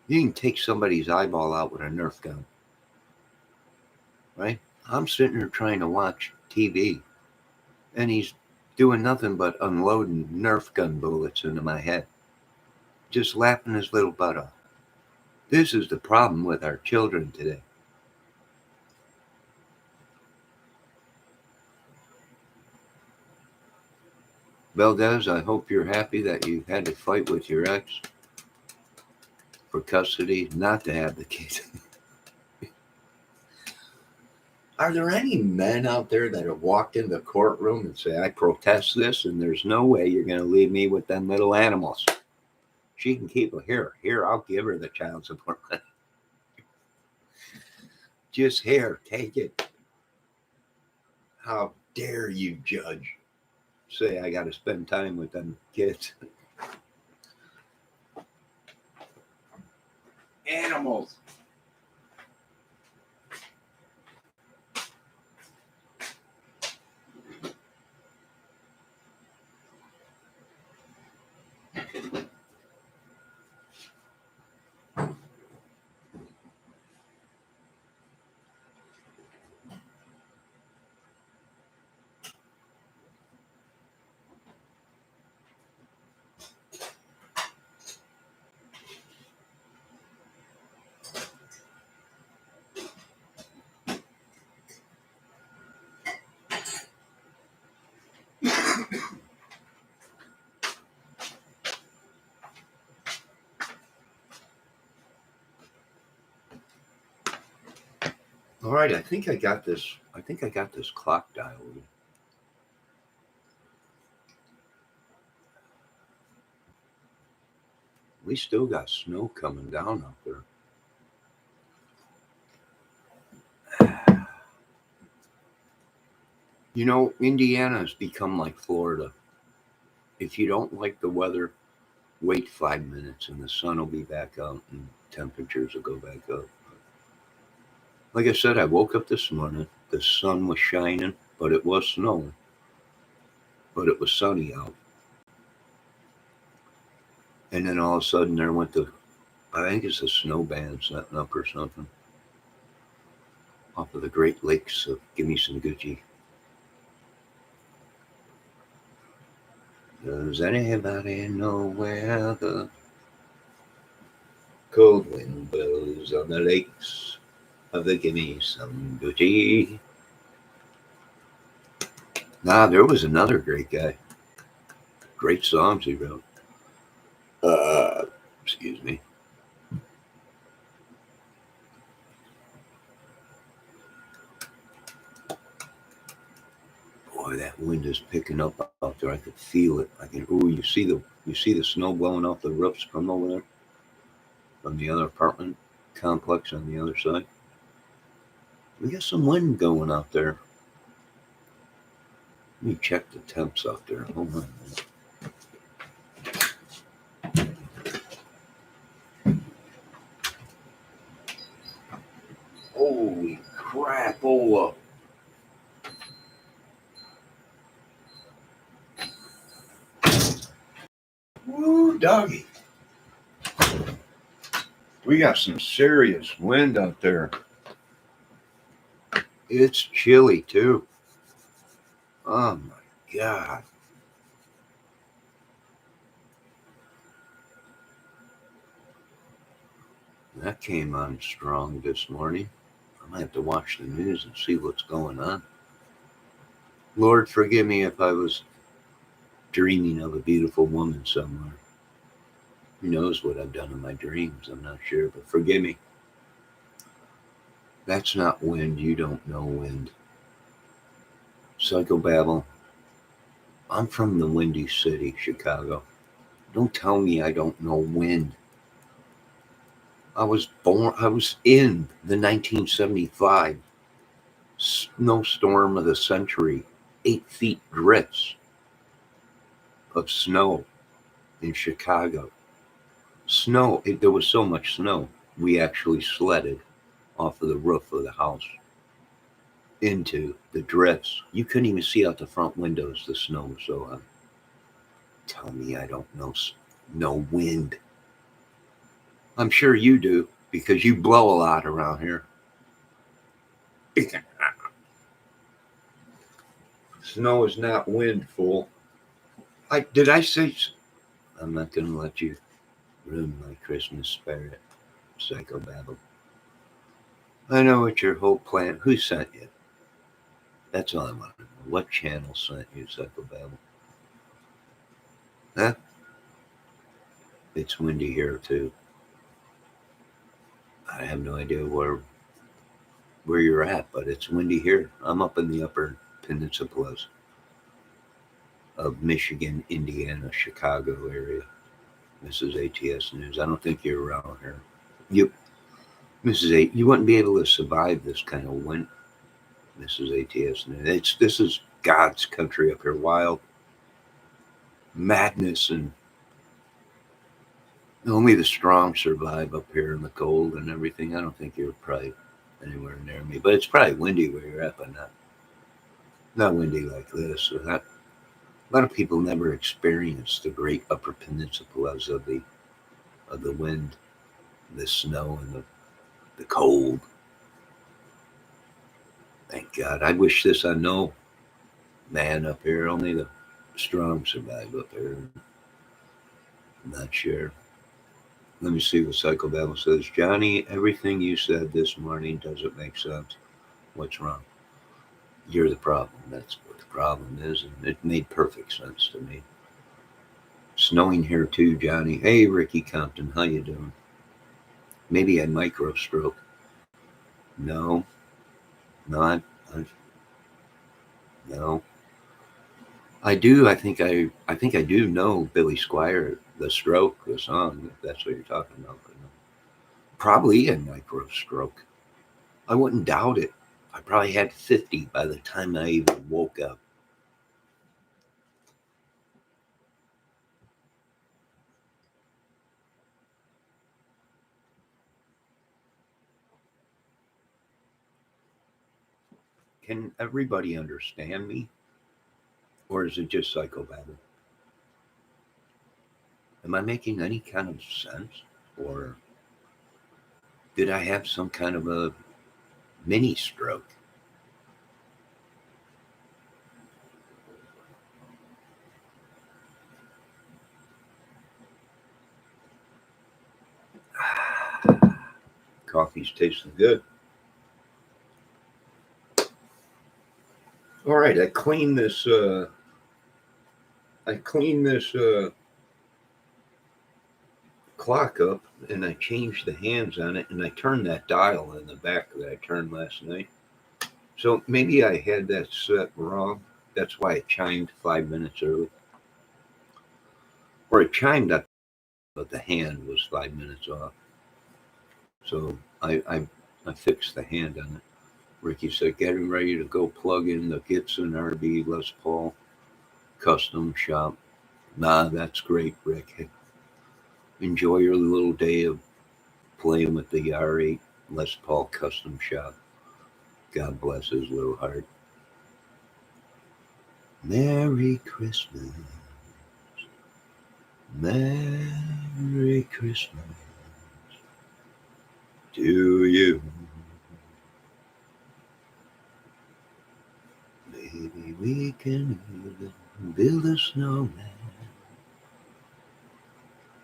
you can take somebody's eyeball out with a Nerf gun. Right? I'm sitting here trying to watch TV, and he's doing nothing but unloading Nerf gun bullets into my head. Just laughing his little butt off. This is the problem with our children today. Valdez, I hope you're happy that you had to fight with your ex for custody, not to have the kids. Are there any men out there that have walked in the courtroom and say, I protest this, and there's no way you're going to leave me with them little animals? She can keep her here. I'll give her the child support money. Just here, take it. How dare you, judge, say I got to spend time with them kids? Animals. All right, I think I got this clock dialed. We still got snow coming down out there. You know, Indiana has become like Florida. If you don't like the weather, wait 5 minutes and the sun will be back out and temperatures will go back up. Like I said, I woke up this morning. The sun was shining, but it was snowing. But it was sunny out. And then all of a sudden there went I think it's a snow band setting up or something off of the Great Lakes of Gimme Some Gucci. Does anybody know where the cold wind blows on the lakes of the Gimme Some Gucci? Nah, there was another great guy. Great songs he wrote. Excuse me. Boy, that wind is picking up out there. I could feel it. You see the snow blowing off the roofs from over there? From the other apartment complex on the other side. We got some wind going out there. Let me check the temps out there. Hold on a minute. Holy crapola. Woo, doggy. We got some serious wind out there. It's chilly too. Oh my God. That came on strong this morning. I might have to watch the news and see what's going on. Lord, forgive me if I was dreaming of a beautiful woman somewhere. Who knows what I've done in my dreams? I'm not sure, but forgive me. That's not wind. You don't know wind. Psychobabble. I'm from the Windy City, Chicago. Don't tell me I don't know wind. I was in the 1975 snowstorm of the century, 8 feet drifts of snow in Chicago. There was so much snow, we actually sledded off of the roof of the house into the drifts. You couldn't even see out the front windows, the snow was so high. Tell me I don't know wind. I'm sure you do, because you blow a lot around here. Snow is not wind, fool. Did I say? I'm not going to let you ruin my Christmas spirit, psychobabble. I know what your whole plan. Who sent you? That's all I want to know. What channel sent you, psychobabble? Huh? It's windy here too. I have no idea where you're at, but it's windy here. I'm up in the upper peninsulas of Michigan, Indiana, Chicago area. Mrs. ATS News. I don't think you're around here. Mrs. A, you wouldn't be able to survive this kind of wind, Mrs. ATS News. This is God's country up here. Wild madness, and only the strong survive up here in the cold and everything. I don't think you're probably anywhere near me, but it's probably windy where you're at, but not windy like this. So a lot of people never experience the great upper peninsulas of the wind, the snow, and the cold. Thank God. I wish this on no man up here. Only the strong survive up here. I'm not sure. Let me see what Psychobabble says. Johnny, everything you said this morning doesn't make sense. What's wrong? You're the problem. That's what the problem is, and it made perfect sense to me. Snowing here too, Johnny. Hey, Ricky Compton, how you doing? Maybe a micro stroke. No, not. No. I do. I think I do know Billy Squier, The Stroke, the song. If that's what you're talking about. But no. Probably a micro stroke. I wouldn't doubt it. I probably had 50 by the time I even woke up. Can everybody understand me? Or is it just psychobabble? Am I making any kind of sense? Or did I have some kind of a mini stroke? Coffee's tasting good. All right, I cleaned this clock up, and I changed the hands on it, and I turned that dial in the back that I turned last night. So maybe I had that set wrong. That's why it chimed 5 minutes early. Or it chimed up, but the hand was 5 minutes off. So I fixed the hand on it. Ricky said, getting ready to go plug in the Gibson RB Les Paul custom shop. Nah, that's great, Rick. Enjoy your little day of playing with the R8 Les Paul custom shop. God bless his little heart. Merry Christmas. Merry Christmas to you. Maybe we can even build a snowman.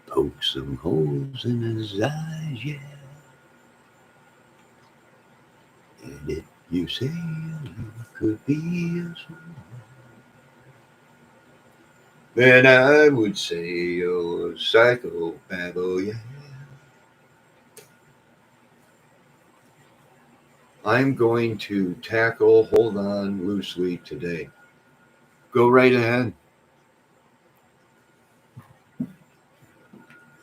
Poke some holes in his eyes, yeah. And if you say you could be a snowman, then I would say you're a psychopath, oh yeah. I'm going to tackle Hold On Loosely today. Go right ahead.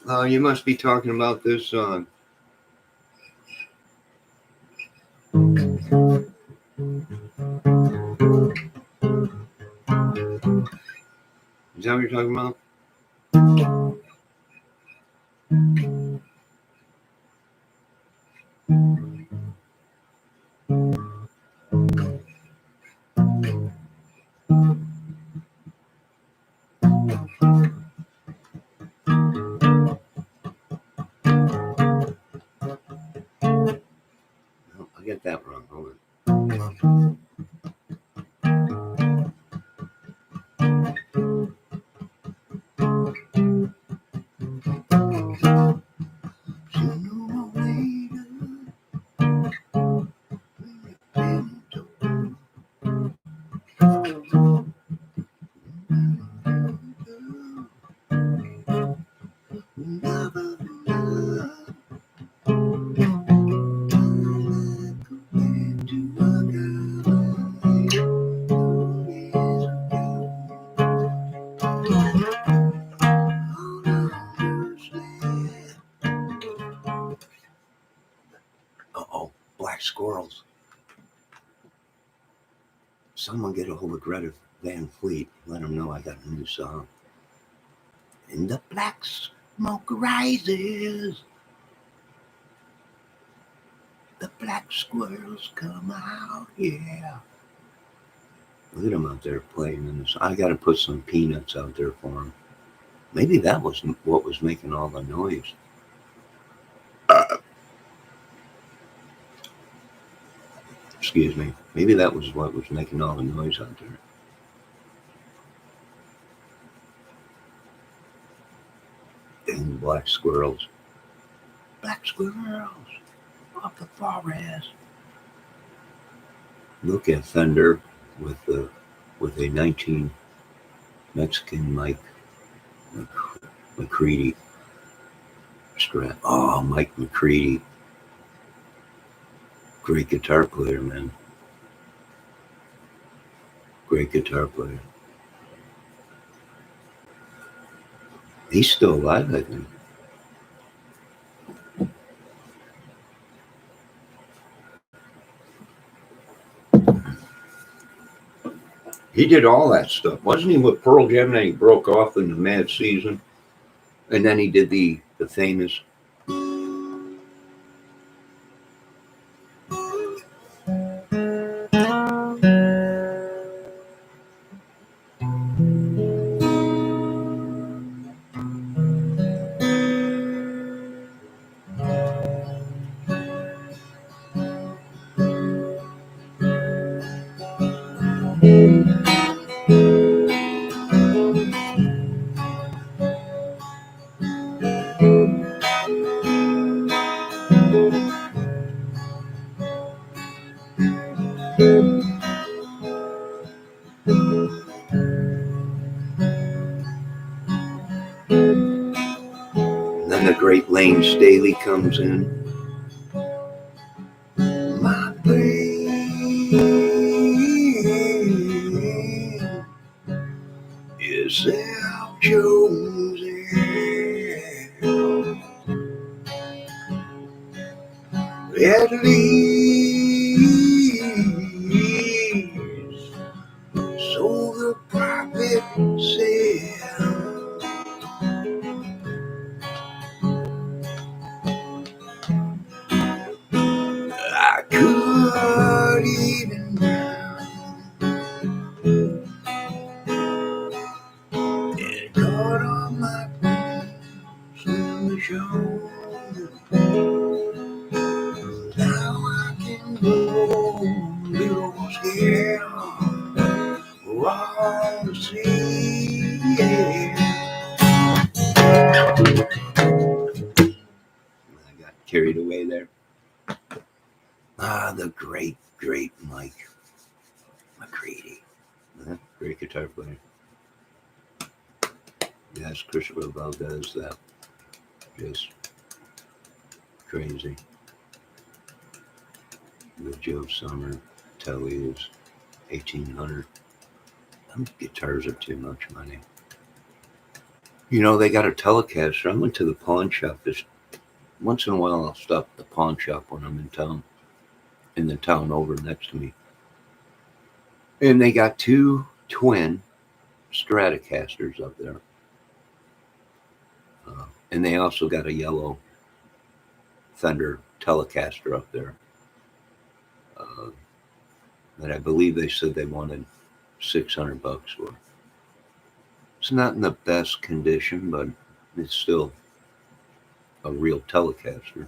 Oh, you must be talking about this song. Is that what you're talking about? No, I get that wrong. Hold on. Uh-oh, black squirrels. Someone get a hold of Greta Van Fleet. Let them know I got a new song. And the black smoke rises. The black squirrels come out, yeah. Look at them out there playing in this. I got to put some peanuts out there for them. Maybe that was what was making all the noise. Excuse me. Maybe that was what was making all the noise out there. Dang black squirrels. Black squirrels off the forest. Look at Thunder with a 19 Mexican Mike McCready strap. Oh, Mike McCready. Great guitar player, man. Great guitar player. He's still alive, I think. He did all that stuff. Wasn't he with Pearl Jam and he broke off in the Mad Season? And then he did the famous then the great Lane Staley comes in. My brain is Al Jones. At least, so the prophet said. billows here around the sea. Yeah. I got carried away there. The great Mike McCready. Great guitar player. Yes, Christopher Valdez, that just crazy. With Joe Summer, Telly's 1800. Them guitars are too much money. You know, they got a Telecaster. I went to the pawn shop this once in a while. I'll stop at the pawn shop when I'm in town, in the town over next to me. And they got two twin Stratocasters up there. And they also got a yellow Fender Telecaster up there. That I believe they said they wanted $600 for. It's not in the best condition, but it's still a real Telecaster.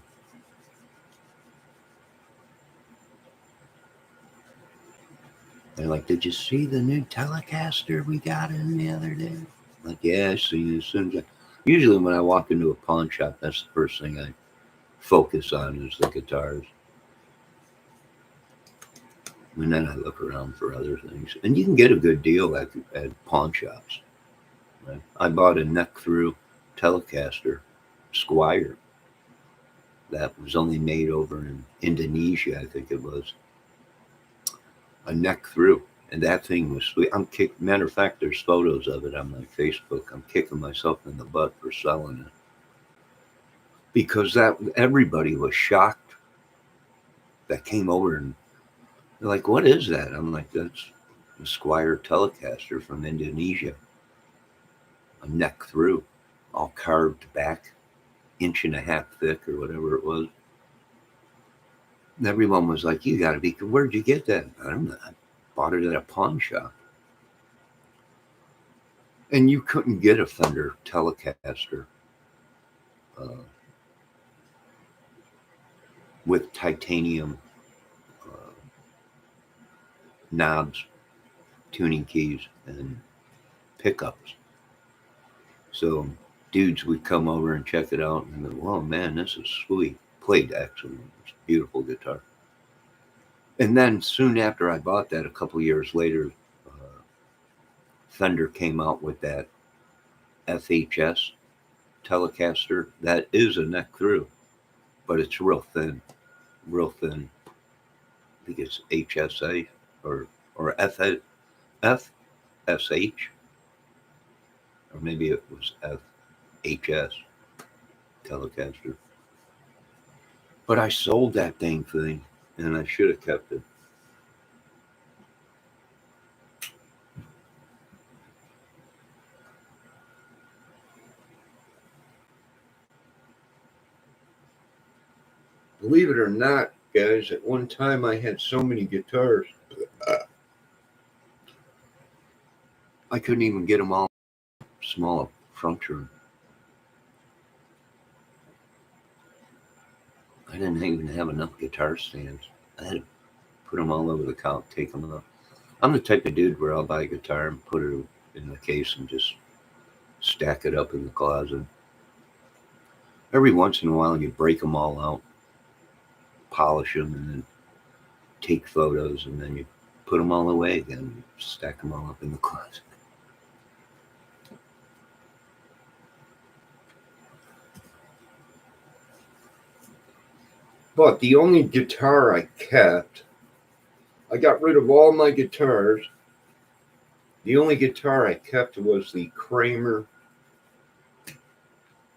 They're like, did you see the new Telecaster we got in the other day? I'm like, yeah, I seen it as soon as usually when I walk into a pawn shop, that's the first thing I focus on is the guitars. And then I look around for other things. And you can get a good deal at pawn shops. Right? I bought a neck-through Telecaster Squire that was only made over in Indonesia, I think it was. A neck-through. And that thing was sweet. Matter of fact, there's photos of it on my Facebook. I'm kicking myself in the butt for selling it. Because everybody was shocked that came over and they're like, what is that? I'm like, that's the Squire Telecaster from Indonesia. A neck through, all carved back, 1.5 inches thick or whatever it was. And everyone was like, you gotta be, where'd you get that? I don't know. I bought it at a pawn shop. And you couldn't get a Fender Telecaster with titanium knobs, tuning keys, and pickups. So dudes would come over and check it out and go, whoa, man, this is sweet. Played excellent. It's a beautiful guitar. And then soon after I bought that, a couple years later, Fender came out with that FHS Telecaster. That is a neck through, but it's real thin. Real thin. I think it's HSA or FSH. Or maybe it was FHS Telecaster. But I sold that dang thing, and I should have kept it. Believe it or not, guys, at one time I had so many guitars, I couldn't even get them all small front room. I didn't even have enough guitar stands. I had to put them all over the couch, take them up. I'm the type of dude where I'll buy a guitar and put it in the case and just stack it up in the closet. Every once in a while, you break them all out, polish them, and then take photos, and then you put them all away again, stack them all up in the closet. But the only guitar I kept, I got rid of all my guitars. The only guitar I kept was the Kramer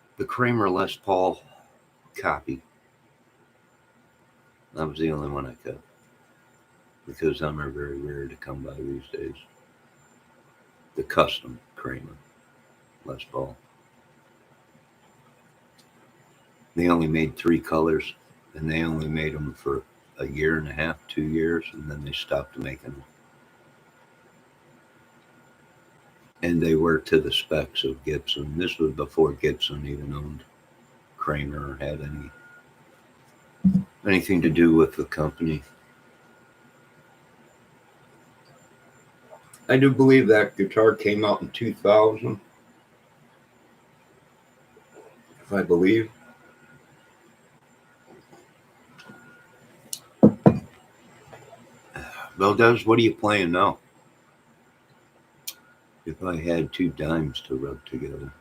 Les Paul copy. That was the only one I kept. Because them are very rare to come by these days. The custom Kramer Les Paul. They only made 3 colors, and they only made them for 1.5 years, 2 years, and then they stopped making them. And they were to the specs of Gibson. This was before Gibson even owned Kramer or had anything to do with the company. I do believe that guitar came out in 2000, if I believe. Valdez, what are you playing now? If I had two dimes to rub together,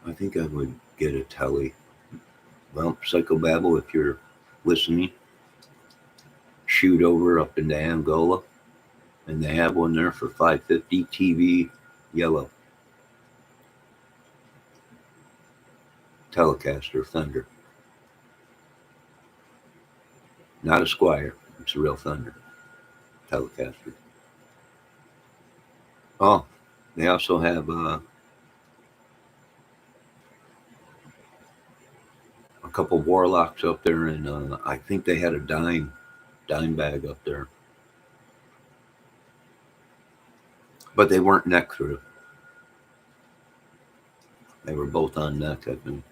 I think I would get a telly. Well, Psychobabble, if you're listening, shoot over up into Angola, and they have one there for $550 TV yellow Telecaster Thunder, not a Squire. It's a real Thunder Telecaster. Oh, they also have a couple Warlocks up there, and I think they had a dime bag up there, but they weren't neck through. They were both on neck, I think.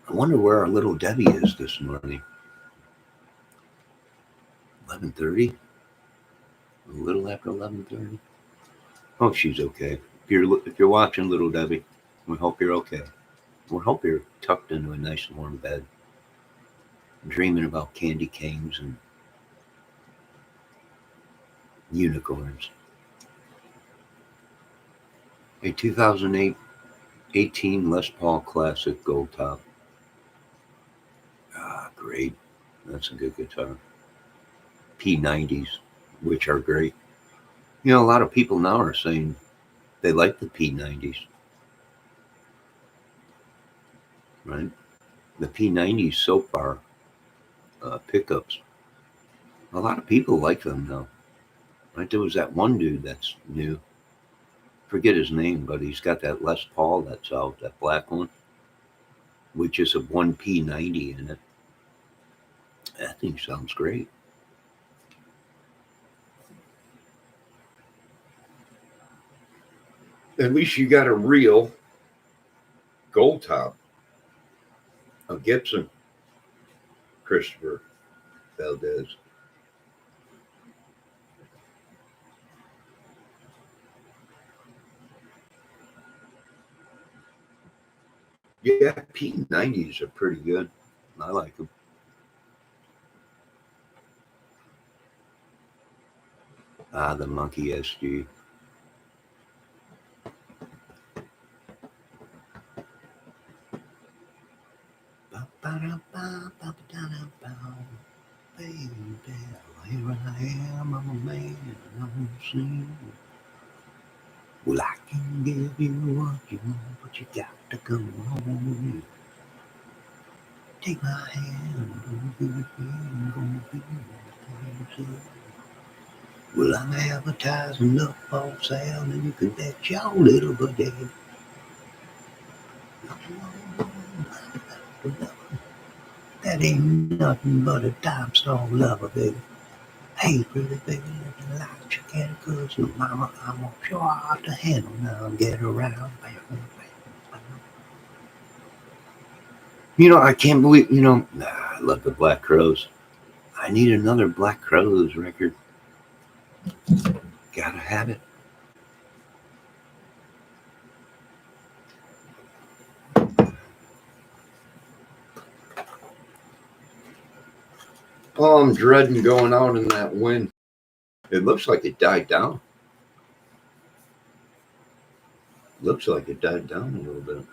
I wonder where our little Debbie is this morning. 11:30, a little after 11:30. Oh, she's okay. If you're watching, little Debbie, we hope you're okay. We hope you're tucked into a nice warm bed, dreaming about candy canes and unicorns. A 2008 18 Les Paul Classic Gold Top. Ah, great. That's a good guitar. P90s, which are great. You know, a lot of people now are saying they like the P90s, right? The P90s soap bar pickups. A lot of people like them now. Right? There was that one dude that's new. Forget his name, but he's got that Les Paul that's out, that black one, which is a 1P90 in it. That thing sounds great. At least you got a real gold top, a Gibson, Christopher Valdez. Yeah, P90s are pretty good. I like them. Ah, the Monkey SG. Baby, here I am, I'm a man, I'm a scene. Well, I can give you what you want, but you got to come home with me. Take my hand, don't be afraid, gonna be crazy. Well, I'm advertising up for sale, and you can bet your little buddy. That ain't nothing but a dime store lover, baby. Hey, pretty baby, looking like you can, cause no mama, I'm gonna show out the handle now, get around. You know, I can't believe, I love the Black Crows. I need another Black Crows record. Gotta have it. Oh, I'm dreading going out in that wind. It looks like it died down. Looks like it died down a little bit.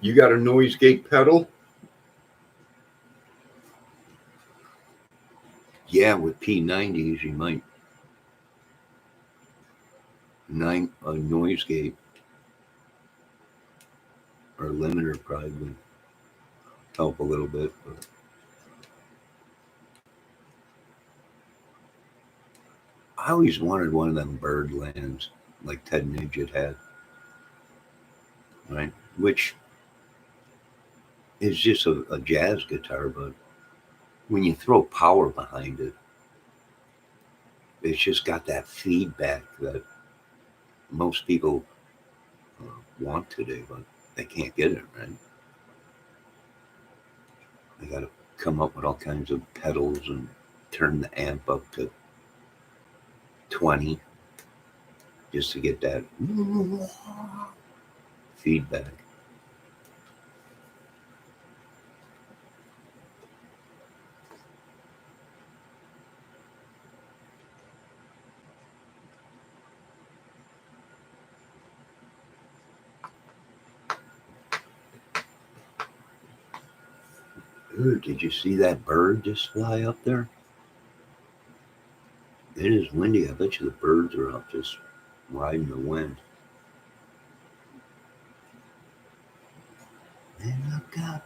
You got a noise gate pedal? Yeah, with P90s, you might. A noise gate or limiter probably would help a little bit. But I always wanted one of them Birdlands like Ted Nugent had, right? Which is just a jazz guitar, but when you throw power behind it, it's just got that feedback that most people want today, but they can't get it, right? They got to come up with all kinds of pedals and turn the amp up to 20 just to get that feedback. Ooh, did you see that bird just fly up there? It is windy. I bet you the birds are out just riding the wind. And I've got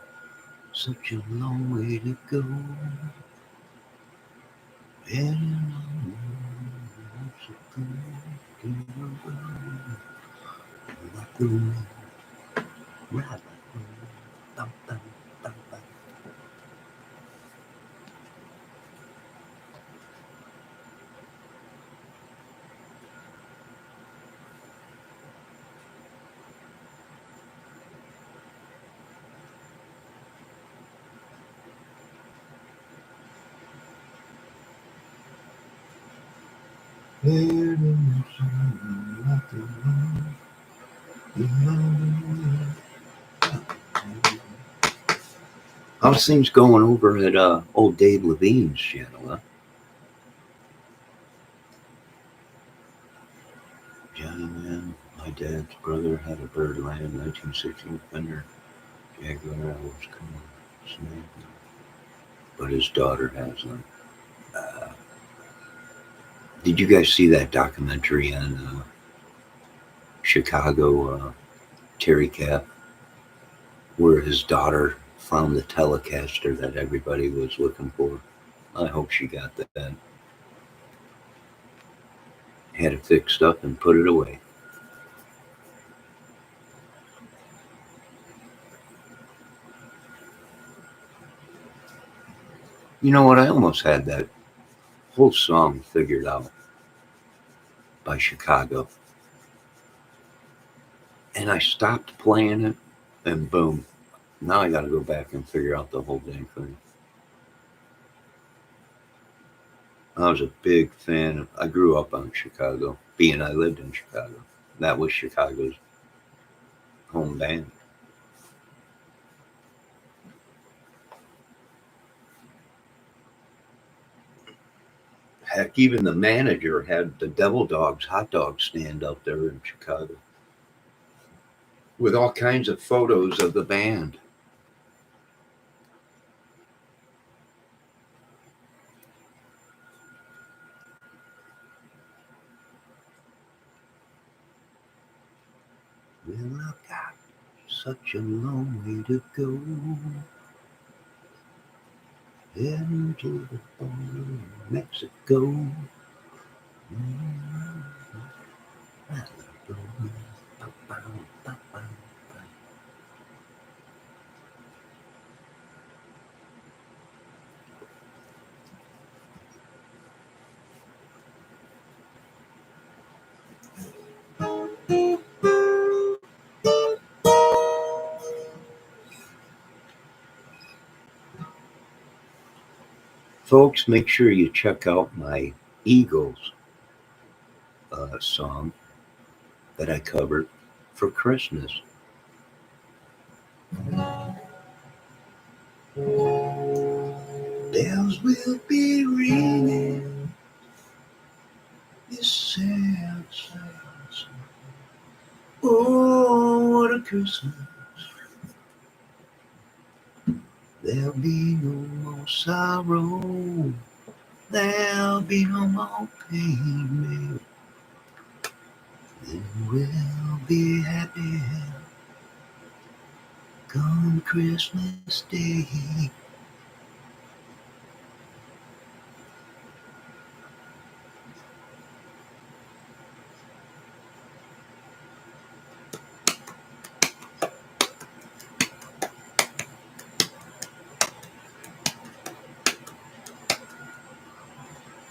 such a long way to go. And I'm so like the wind, ride like the wind. Dum, dum, dum, dum. How's things going over at old Dave Levine's channel, huh? Johnny Man, my dad's brother had a Birdland 1916 Fender Jaguar. I was coming snake, but his daughter has one. Uh, did you guys see that documentary on Chicago Terry Cap, where his daughter found the Telecaster that everybody was looking for? I hope she got that. Had it fixed up and put it away. You know what? I almost had that whole song figured out by Chicago. And I stopped playing it, and boom. Now I got to go back and figure out the whole dang thing. I was a big fan. I grew up on Chicago, being I lived in Chicago. That was Chicago's home band. Heck, even the manager had the Devil Dogs hot dog stand out there in Chicago with all kinds of photos of the band. Well, I've got such a long way to go into the border of Mexico. Folks, make sure you check out my Eagles song that I covered for Christmas. Bells will be ringing this sad, sad song. Oh, what a Christmas. There'll be no more sorrow. There'll be no more pain. Then we'll be happy come Christmas Day.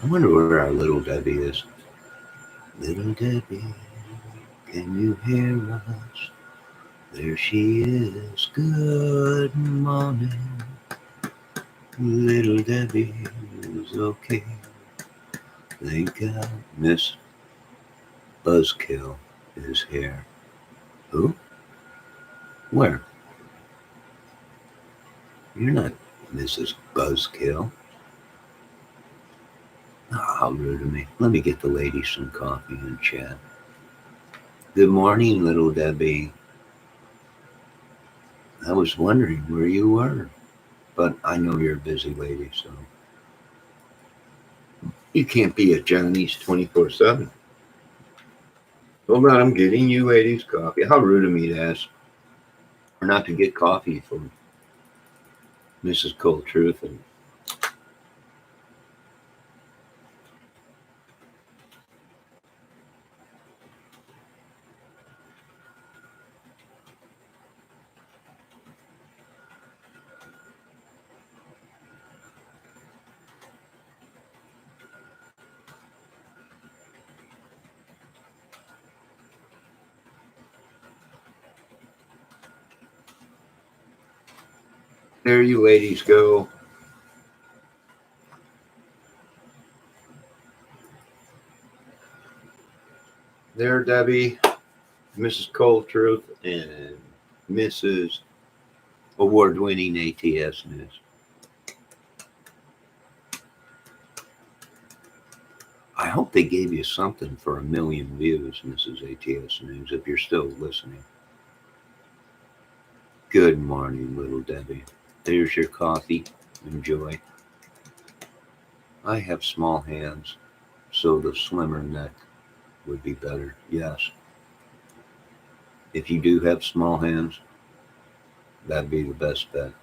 I wonder where our little Debbie is. Little Debbie, can you hear us? There she is. Good morning. Little Debbie is okay. Thank God Miss Buzzkill is here. Who? Where? You're not Mrs. Buzzkill. Oh, how rude of me. Let me get the lady some coffee and chat. Good morning, little Debbie. I was wondering where you were, but I know you're a busy lady, so you can't be at Johnny's 24/7. Hold on, I'm getting you ladies coffee. How rude of me to ask or not to get coffee from Mrs. Cold Truth. And there you ladies go. There, Debbie, Mrs. Cold Truth, and Mrs. Award-winning ATS News. I hope they gave you something for 1 million views, Mrs. ATS News, if you're still listening. Good morning, little Debbie. There's your coffee. Enjoy. I have small hands, so the slimmer neck would be better. Yes. If you do have small hands, that'd be the best bet.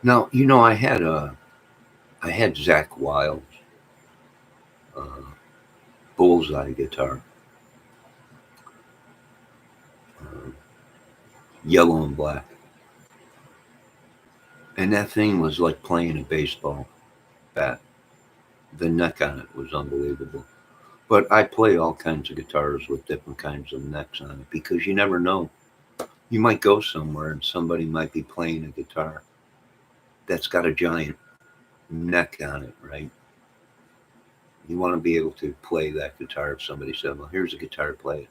Now, I had Zach Wild's uh, bullseye guitar, uh, yellow and black, and that thing was like playing a baseball bat. The neck on it was unbelievable. But I play all kinds of guitars with different kinds of necks on it because you never know. You might go somewhere and somebody might be playing a guitar that's got a giant neck on it, right? You want to be able to play that guitar if somebody said, well, here's a guitar, play it.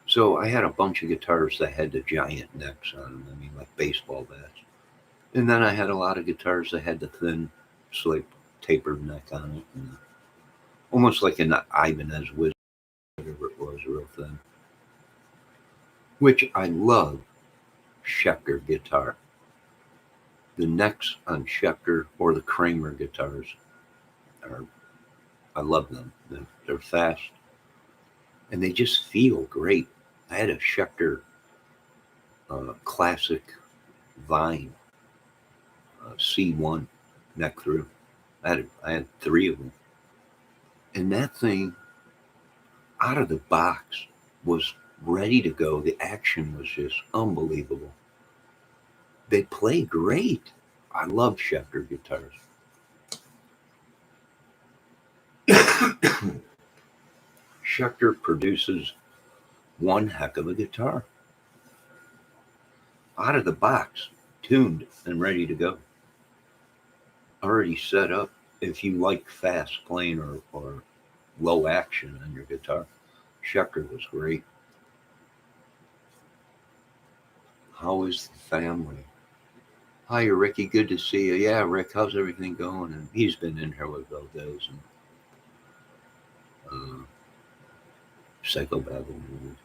So I had a bunch of guitars that had the giant necks on them. I mean, like baseball bats. And then I had a lot of guitars that had the thin, slick, tapered neck on it. And almost like an Ibanez Wizard, whatever it was, real thin. Which I love Schecter guitar. The necks on Schecter or the Kramer guitars are, I love them. They're fast and they just feel great. I had a Schecter classic Vine C1 neck through. I had 3 of them. And that thing out of the box was ready to go. The action was just unbelievable. They play great. I love Schecter guitars. Schecter produces one heck of a guitar. Out of the box, tuned and ready to go. Already set up if you like fast playing or low action on your guitar. Schecter was great. How is the family? Hi, Ricky. Good to see you. Yeah, Rick, how's everything going? And he's been in here with those days and uh, psychobabble and everything.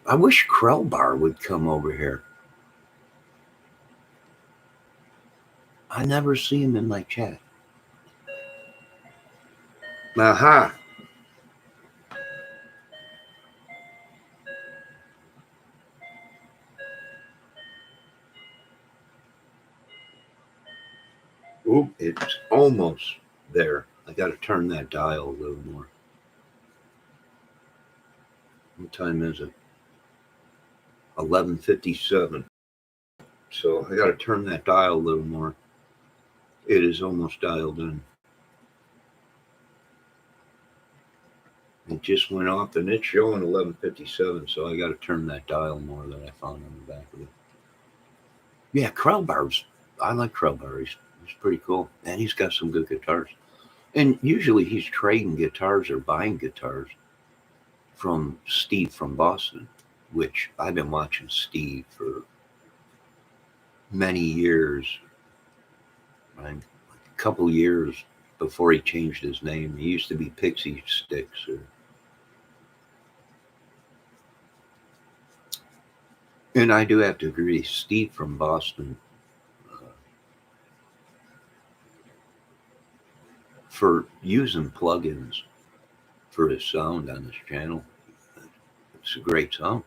I wish Krellbar would come over here. I never see him in my chat. Aha. Oop, it's almost there. I got to turn that dial a little more. What time is it? 11:57. So I got to turn that dial a little more. It is almost dialed in. It just went off and it's showing 11:57. So I got to turn that dial more that I found on the back of it. Yeah, Crowbar's. I like Crowbar. He's pretty cool. And he's got some good guitars. And usually he's trading guitars or buying guitars from Steve from Boston, which I've been watching Steve for many years. Right? A couple years before he changed his name. He used to be Pixie Sticks. And I do have to agree, Steve from Boston, for using plugins for his sound on his channel, it's a great sound.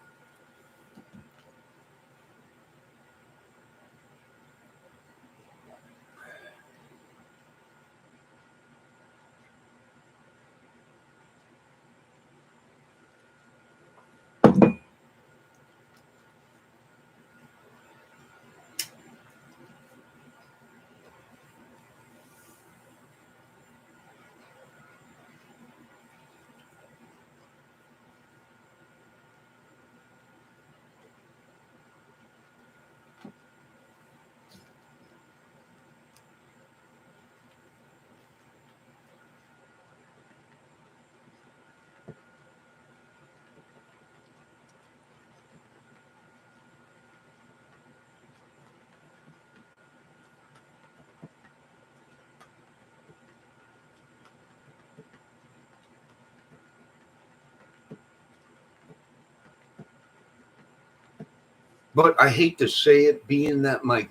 But I hate to say it, being that my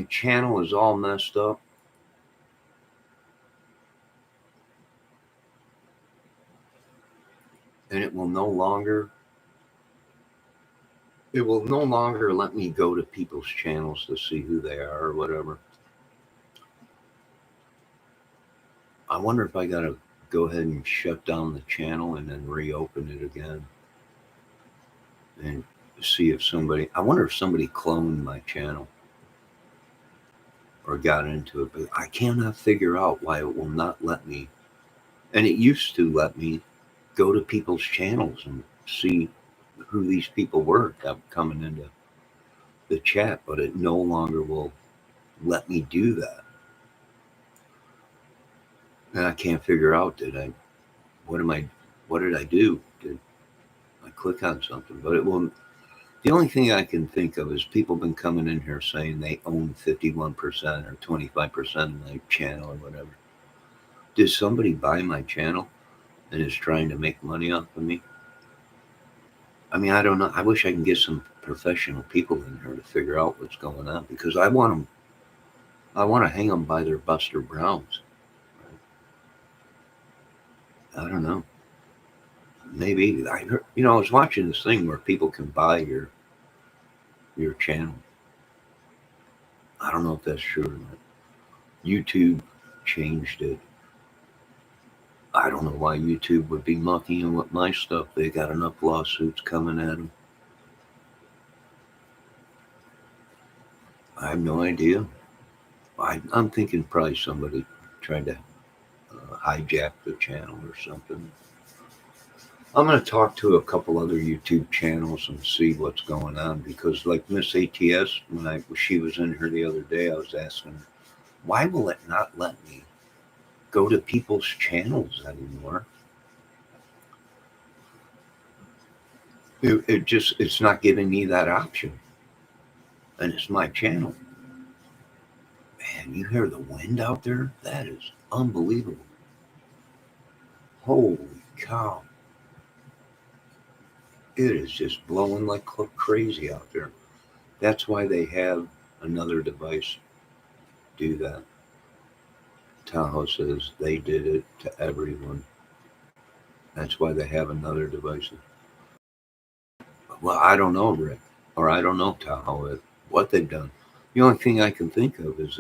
channel is all messed up. And it will no longer let me go to people's channels to see who they are or whatever. I wonder if I gotta go ahead and shut down the channel and then reopen it again and see if I wonder if somebody cloned my channel or got into it, but I cannot figure out why it will not let me. And it used to let me go to people's channels and see who these people were that were coming into the chat, but it no longer will let me do that. And I can't figure out, what did I do? Did I click on something? But it won't. The only thing I can think of is people been coming in here saying they own 51% or 25% of my channel or whatever. Did somebody buy my channel and is trying to make money off of me? I mean, I don't know. I wish I can get some professional people in here to figure out what's going on, because I want to hang them by their Buster Browns. I don't know. Maybe I heard, I was watching this thing where people can buy your channel. I don't know if that's true or not. YouTube changed it. I don't know why YouTube would be mucking with my stuff. They got enough lawsuits coming at them. I have no idea. I'm thinking probably somebody tried to hijack the channel or something. I'm going to talk to a couple other YouTube channels and see what's going on, because like Miss ATS, when she was in here the other day, I was asking her, why will it not let me go to people's channels anymore? It's not giving me that option. And it's my channel. Man, you hear the wind out there? That is unbelievable. Holy cow. It is just blowing like crazy out there. That's why they have another device do that. Tahoe says they did it to everyone. That's why they have another device. Well, I don't know, Rick, or I don't know, Tahoe, what they've done. The only thing I can think of is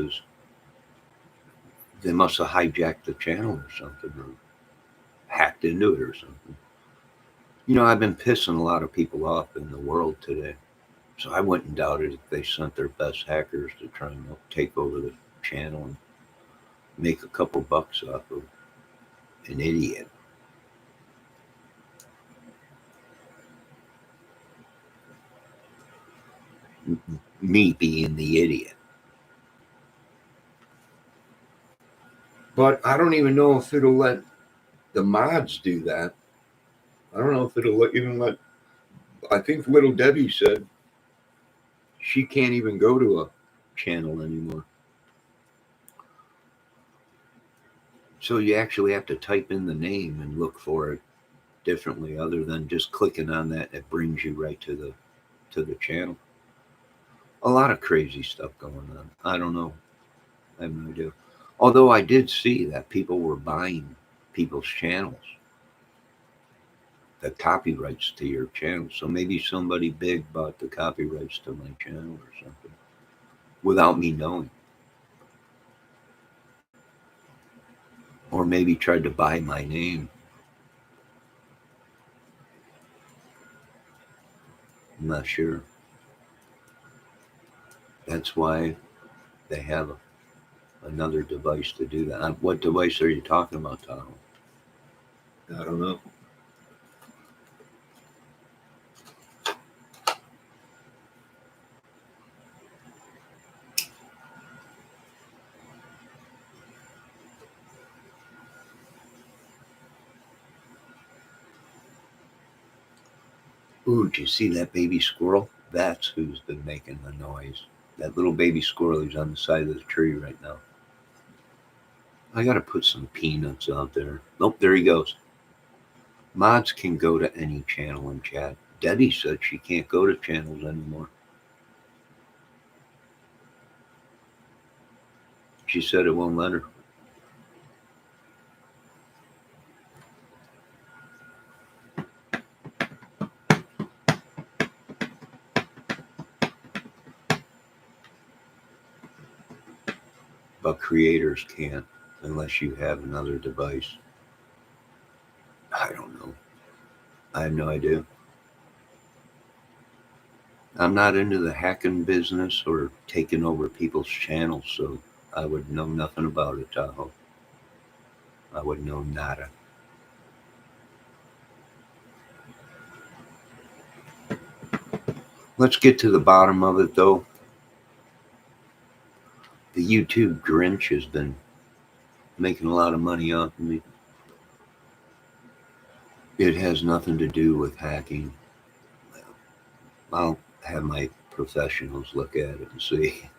They must have hijacked the channel or something, or hacked into it or something. I've been pissing a lot of people off in the world today. So I wouldn't doubt it if they sent their best hackers to try and take over the channel and make a couple bucks off of an idiot. Me being the idiot. But I don't even know if it'll let the mods do that. I don't know if it'll even let. I think Little Debbie said she can't even go to a channel anymore. So you actually have to type in the name and look for it differently, other than just clicking on that. It brings you right to the channel. A lot of crazy stuff going on. I don't know. I have no idea. Although I did see that people were buying people's channels, the copyrights to your channel. So maybe somebody big bought the copyrights to my channel or something without me knowing. Or maybe tried to buy my name. I'm not sure. That's why they have another device to do that. What device are you talking about, Tom? I don't know. Ooh, did you see that baby squirrel? That's who's been making the noise. That little baby squirrel who's on the side of the tree right now. I gotta put some peanuts out there. Nope, there he goes. Mods can go to any channel and chat. Debbie said she can't go to channels anymore. She said it won't let her. But creators can't unless you have another device. I don't know. I have no idea. I'm not into the hacking business or taking over people's channels, so I would know nothing about it, Tahoe. I would know nada. Let's get to the bottom of it, though. The YouTube Grinch has been making a lot of money off of me. It has nothing to do with hacking. I'll have my professionals look at it and see.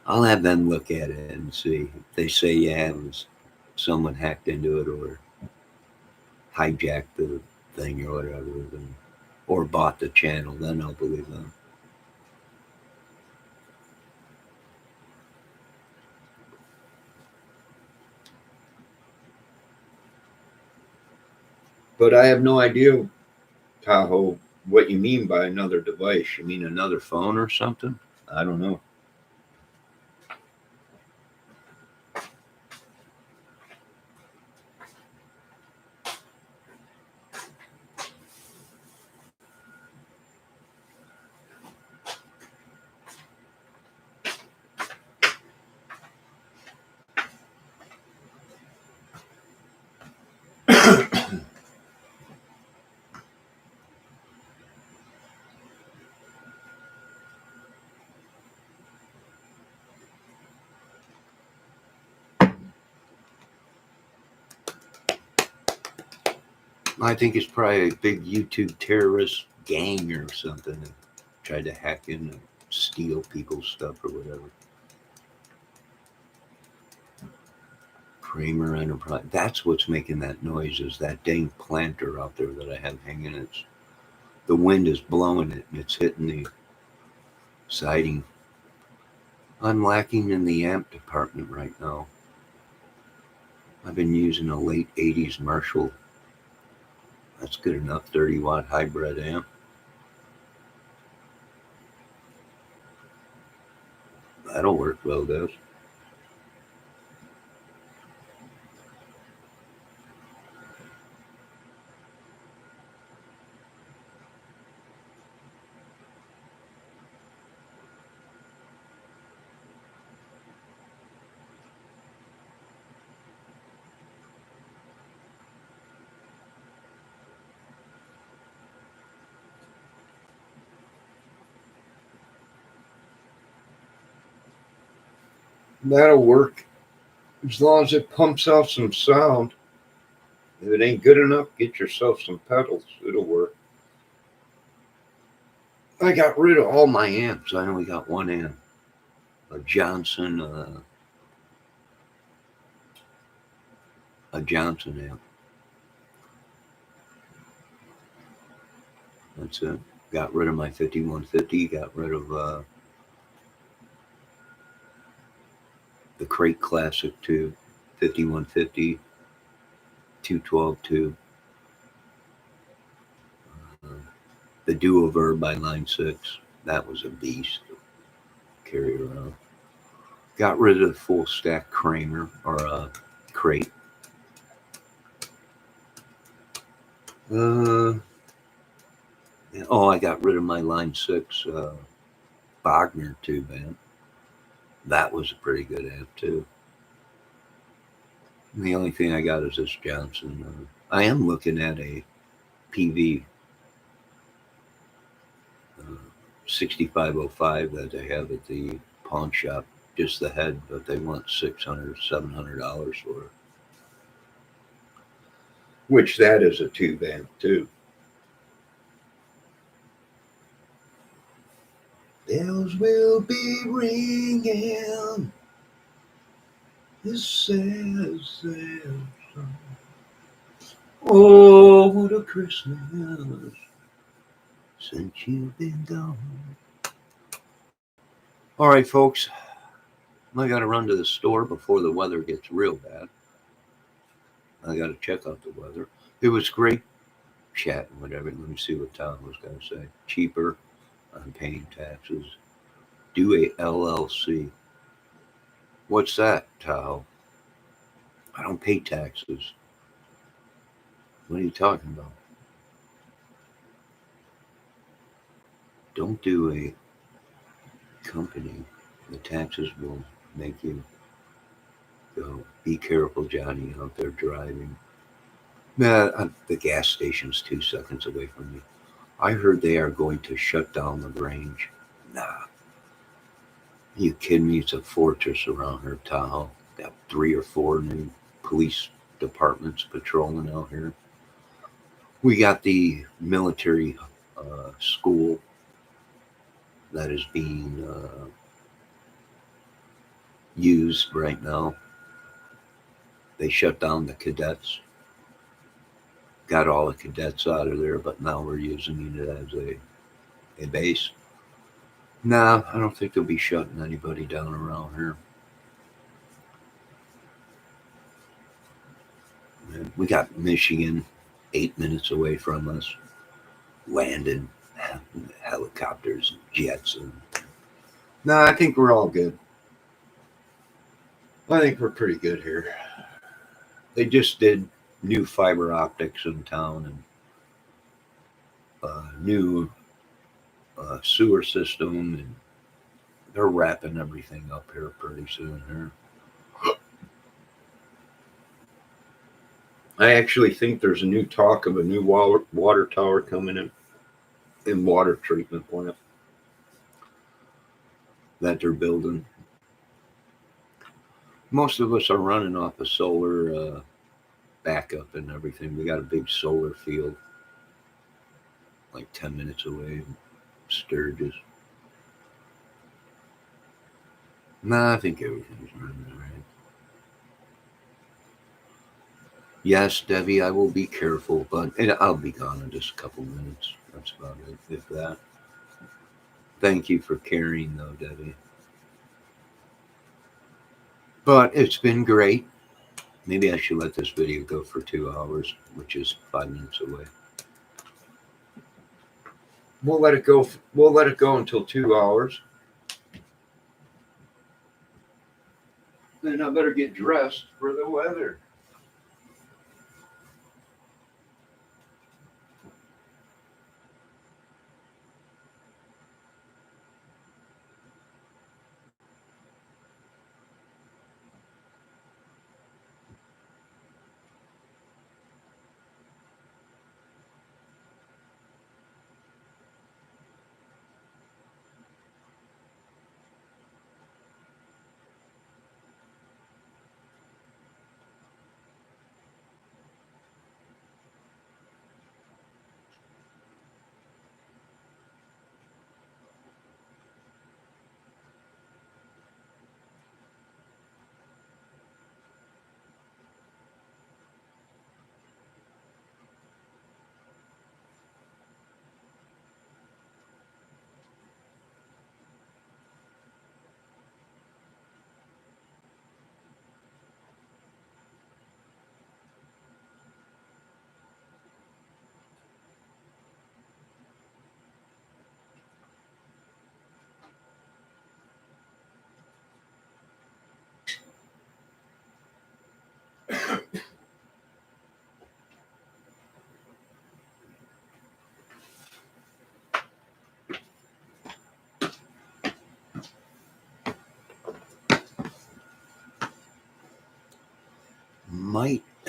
I'll have them look at it and see. If they say, yeah, it was someone hacked into it or hijacked the thing or whatever, then, or bought the channel, then I'll believe them. But I have no idea, Tahoe, what you mean by another device. You mean another phone or something? I don't know. I think it's probably a big YouTube terrorist gang or something that tried to hack in and steal people's stuff or whatever. Kramer Enterprise. That's what's making that noise, is that dang planter out there that I have hanging. The wind is blowing it and it's hitting the siding. I'm lacking in the amp department right now. I've been using a late 80s Marshall. That's good enough, 30-watt hybrid amp. That'll work well, guys. That'll work as long as it pumps out some sound. If it ain't good enough, get yourself some pedals. It'll work. I got rid of all my amps. I only got one amp, a Johnson, amp. That's it. Got rid of my 5150. Got rid of the Crate Classic tube, 5150, 212 tube. The Duo Verb by Line 6. That was a beast to carry around. Got rid of the full stack Kramer or Crate. I got rid of my Line 6 Wagner tube amp. That was a pretty good amp too. And the only thing I got is this Johnson. I am looking at a PV 6505 that they have at the pawn shop, just the head, but they want $600, $700 for it. Which that is a tube amp too. Bells will be ringing. This sad, sad song. Oh, what a Christmas since you've been gone. All right, folks. I got to run to the store before the weather gets real bad. I got to check out the weather. It was great chatting, whatever. Let me see what Tom was going to say. Cheaper on paying taxes. Do a LLC. What's that, Tahoe? I don't pay taxes. What are you talking about? Don't do a company. The taxes will make you go. Be careful, Johnny, out there driving. Nah, the gas station's 2 seconds away from me. I heard they are going to shut down the range. Nah. You kidding me? It's a fortress around here, Tahoe. Got 3 or 4 new police departments patrolling out here. We got the military school that is being used right now. They shut down the cadets. Got all the cadets out of there, but now we're using it as a base. Nah, I don't think they'll be shutting anybody down around here. And we got Michigan 8 minutes away from us, landing helicopters and jets. And nah, I think we're all good. I think we're pretty good here. They just did new fiber optics in town and new sewer system, and they're wrapping everything up here pretty soon here. I actually think there's a new talk of a new water tower coming in water treatment plant that they're building. Most of us are running off of solar backup and everything. We got a big solar field like 10 minutes away, Sturgis. Nah, I think everything's running all right. Yes, Debbie, I will be careful, but I'll be gone in just a couple minutes. That's about it, if that. Thank you for caring, though, Debbie. But it's been great. Maybe I should let this video go for 2 hours, which is 5 minutes away. We'll let it go. We'll let it go until 2 hours. Then I better get dressed for the weather.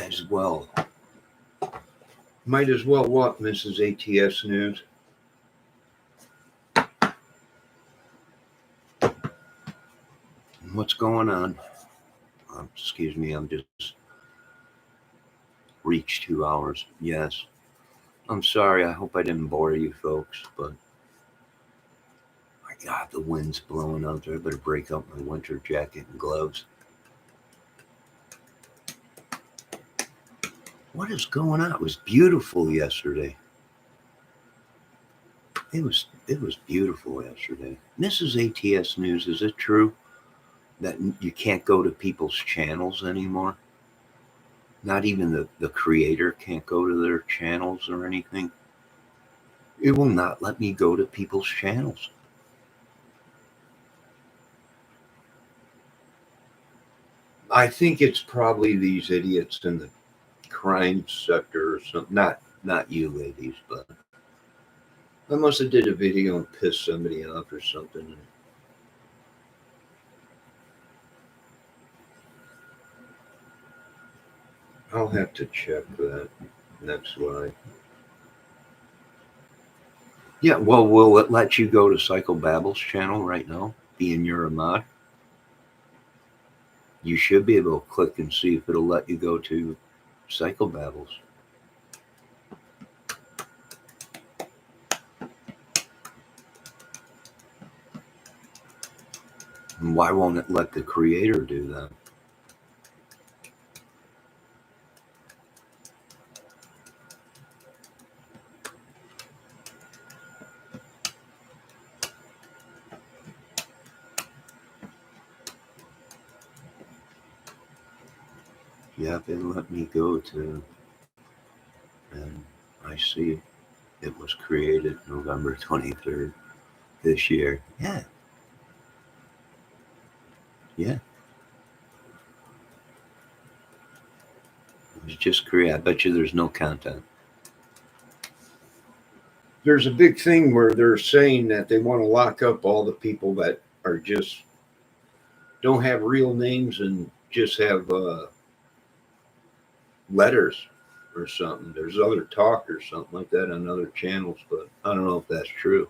as well. Might as well what, Mrs. ATS News? What's going on? Excuse me, I'm just reached 2 hours. Yes. I'm sorry. I hope I didn't bore you folks, but my God, the wind's blowing out there. I better break out my winter jacket and gloves. What is going on? It was beautiful yesterday. It was beautiful yesterday. Mrs. ATS News, is it true that you can't go to people's channels anymore? Not even the creator can't go to their channels or anything? It will not let me go to people's channels. I think it's probably these idiots in the crime sector or something. Not you ladies, but I must have did a video and pissed somebody off or something. I'll have to check that. That's why. Yeah, well, will it let you go to Psychobabbles channel right now? Being you're a mod? You should be able to click and see if it'll let you go to Psychobabbles. And why won't it let the creator do that? Yeah, it let me go to, and I see it was created November 23rd this year. Yeah. Yeah. It was just created. I bet you there's no content. There's a big thing where they're saying that they want to lock up all the people that are just don't have real names and just have letters or something. There's other talk or something like that on other channels, but I don't know if that's true.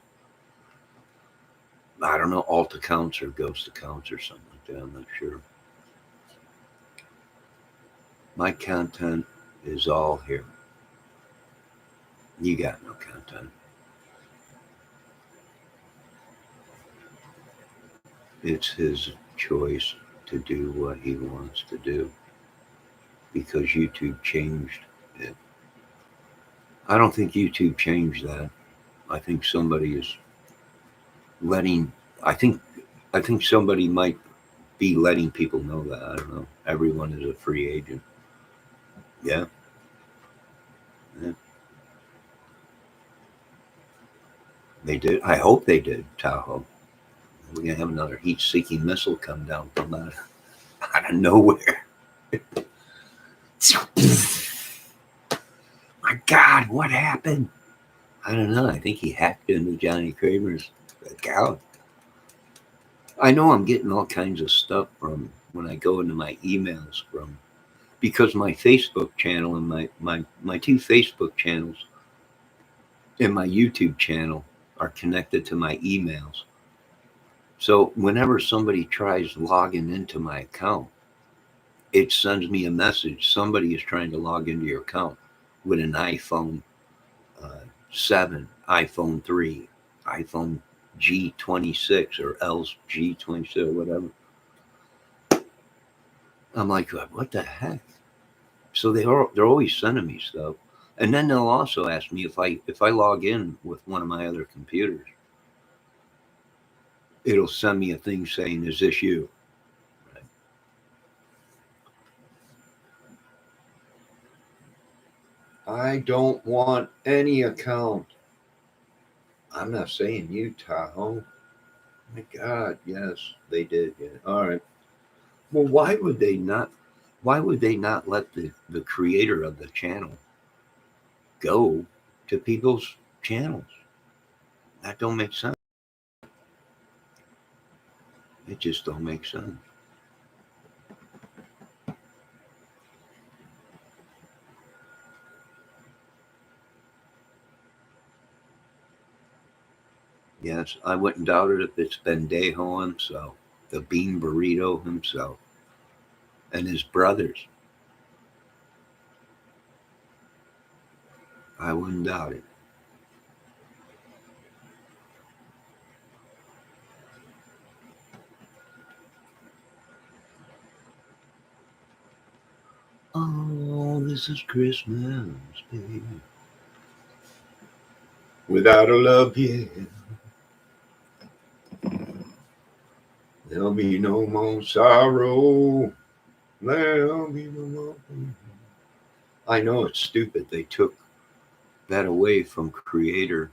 I don't know, alt accounts or ghost accounts or something like that. I'm not sure. My content is all here. You got no content. It's his choice to do what he wants to do because YouTube changed it. I don't think YouTube changed that. I think somebody is letting. I think somebody might be letting people know that. I don't know. Everyone is a free agent. Yeah. Yeah. They did. I hope they did, Tahoe. We're going to have another heat seeking missile come down from out of nowhere. My God, what happened? I don't know. I think he hacked into Johnny Kramer's account. I know I'm getting all kinds of stuff from when I go into my emails from because my Facebook channel and my two Facebook channels and my YouTube channel are connected to my emails. So whenever somebody tries logging into my account, it sends me a message. Somebody is trying to log into your account with an iPhone 7, iPhone 3, iPhone G26 or L's G26 or whatever. I'm like, what the heck? So they're always sending me stuff, and then they'll also ask me if I log in with one of my other computers, it'll send me a thing saying, "Is this you?" I don't want any account. I'm not saying you, Tahoe. My God, yes, they did. Yeah. All right. Well, why would they not? Why would they not let the creator of the channel go to people's channels? That don't make sense. It just don't make sense. Yes, I wouldn't doubt it if it's Bendejo himself, the Bean Burrito himself, and his brothers. I wouldn't doubt it. Oh, this is Christmas, baby. Without a love, yeah, there'll be no more sorrow. There'll be no more. I know it's stupid. They took that away from Creator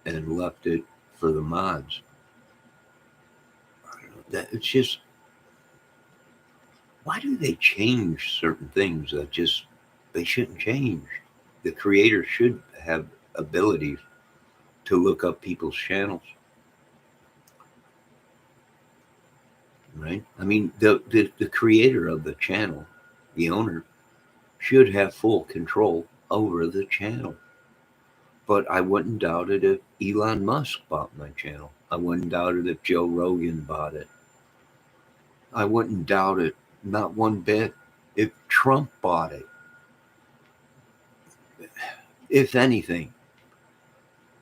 and left it for the mods. That it's just, why do they change certain things that just they shouldn't change? The creator should have abilities to look up people's channels, right? I mean, the creator of the channel, the owner, should have full control over the channel. But I wouldn't doubt it if Elon Musk bought my channel. I wouldn't doubt it if Joe Rogan bought it. I wouldn't doubt it, not one bit, if Trump bought it. If anything,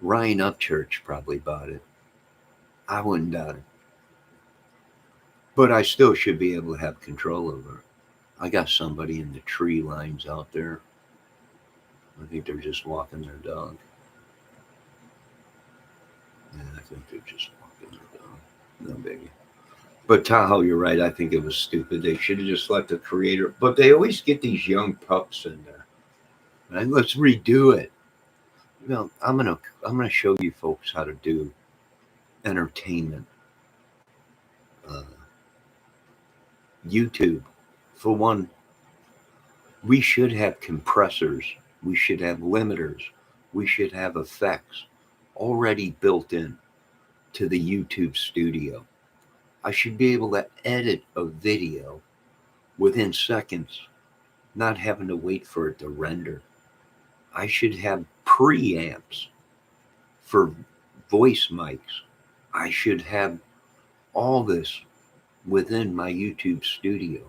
Ryan Upchurch probably bought it. I wouldn't doubt it. But I still should be able to have control over it. I got somebody in the tree lines out there. I think they're just walking their dog. Yeah, I think they're just walking their dog. No biggie. But Tahoe, you're right. I think it was stupid. They should have just let the creator. But they always get these young pups in there. Right? Let's redo it. I'm gonna show you folks how to do entertainment. Uh, YouTube, for one, we should have compressors. We should have limiters. We should have effects already built in to the YouTube studio. I should be able to edit a video within seconds, not having to wait for it to render. I should have preamps for voice mics. I should have all this within my YouTube studio.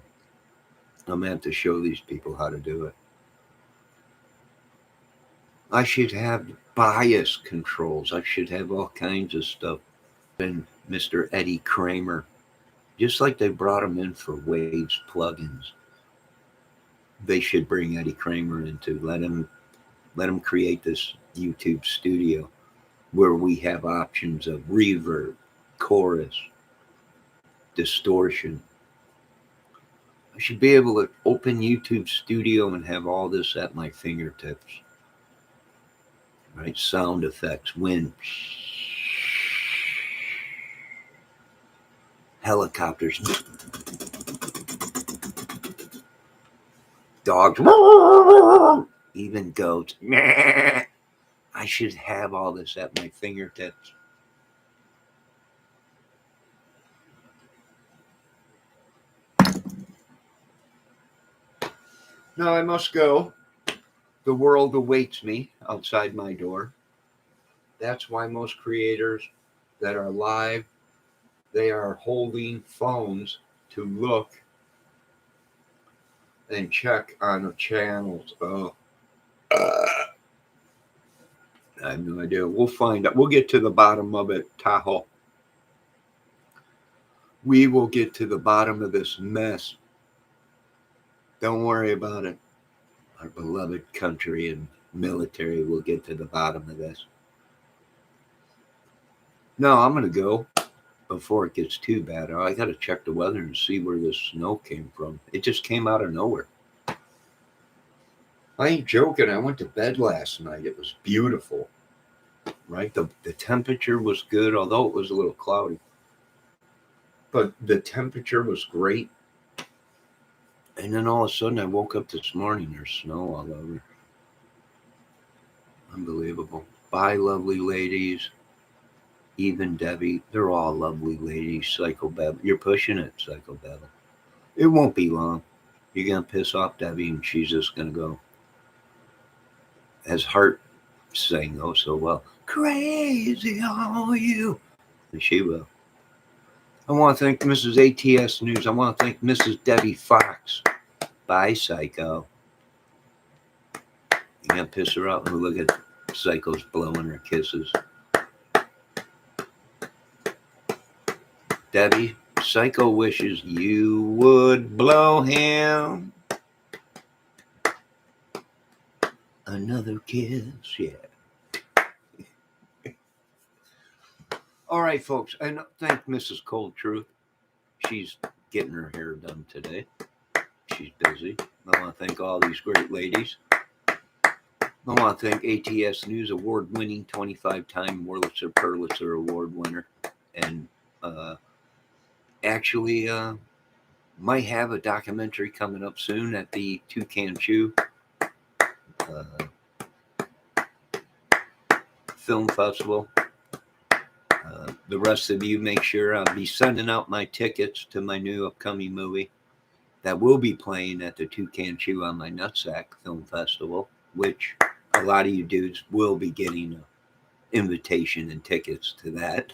I'm going to have to show these people how to do it. I should have bias controls. I should have all kinds of stuff. And Mr. Eddie Kramer, just like they brought him in for Waves plugins, they should bring Eddie Kramer in to let him create this YouTube studio where we have options of reverb, chorus, distortion. I should be able to open YouTube Studio and have all this at my fingertips. Right? Sound effects, wind, helicopters, dogs, even goats. I should have all this at my fingertips. Now I must go. The world awaits me outside my door. That's why most creators that are live, they are holding phones to look and check on the channels. Oh, I have no idea. We'll find out. We'll get to the bottom of it, Tahoe. We will get to the bottom of this mess. Don't worry about it. Our beloved country and military will get to the bottom of this. No, I'm going to go before it gets too bad. I got to check the weather and see where this snow came from. It just came out of nowhere. I ain't joking. I went to bed last night. It was beautiful. Right? The temperature was good, although it was a little cloudy. But the temperature was great. And then all of a sudden I woke up this morning, there's snow all over. Unbelievable. Bye, lovely ladies. Even Debbie, they're all lovely ladies. Psycho Bevel. You're pushing it, Psycho Bevel. It won't be long. You're going to piss off Debbie and she's just going to go. As Hart sing oh so well. Crazy are you? And she will. I want to thank Mrs. ATS News. I want to thank Mrs. Debbie Fox. Bye, Psycho. You can't piss her out and look at Psycho's blowing her kisses. Debbie, Psycho wishes you would blow him another kiss. Yeah. All right, folks. And thank Mrs. Cold Truth. She's getting her hair done today. She's busy. I want to thank all these great ladies. I want to thank ATS News award-winning 25-time Wurlitzer Purlitzer Award winner, and actually might have a documentary coming up soon at the Toucan Chew Film Festival. The rest of you, make sure I'll be sending out my tickets to my new upcoming movie that will be playing at the Toucan Chew on my Nutsack Film Festival, which a lot of you dudes will be getting an invitation and tickets to that.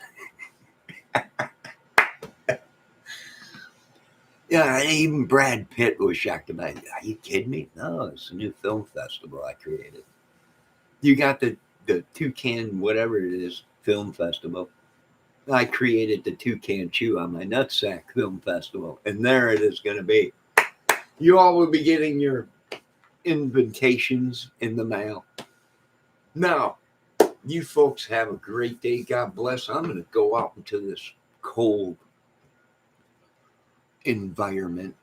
Yeah, even Brad Pitt was shocked about it. Are you kidding me? No, it's a new film festival I created. You got the Toucan, whatever it is, film festival. I created the Toucan Chew on my Nutsack Film Festival, and there it is going to be. You all will be getting your invitations in the mail. Now, you folks have a great day. God bless. I'm going to go out into this cold environment,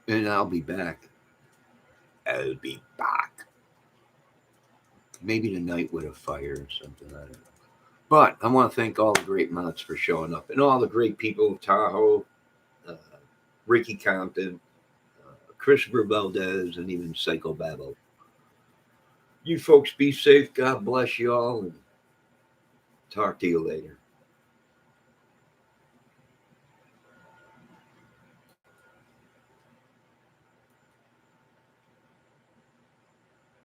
and I'll be back. I'll be back. Maybe tonight with a fire or something. I don't know. But I want to thank all the great mods for showing up, and all the great people of Tahoe, Ricky Compton, Christopher Valdez, and even Psycho Babel. You folks be safe. God bless you all, and talk to you later.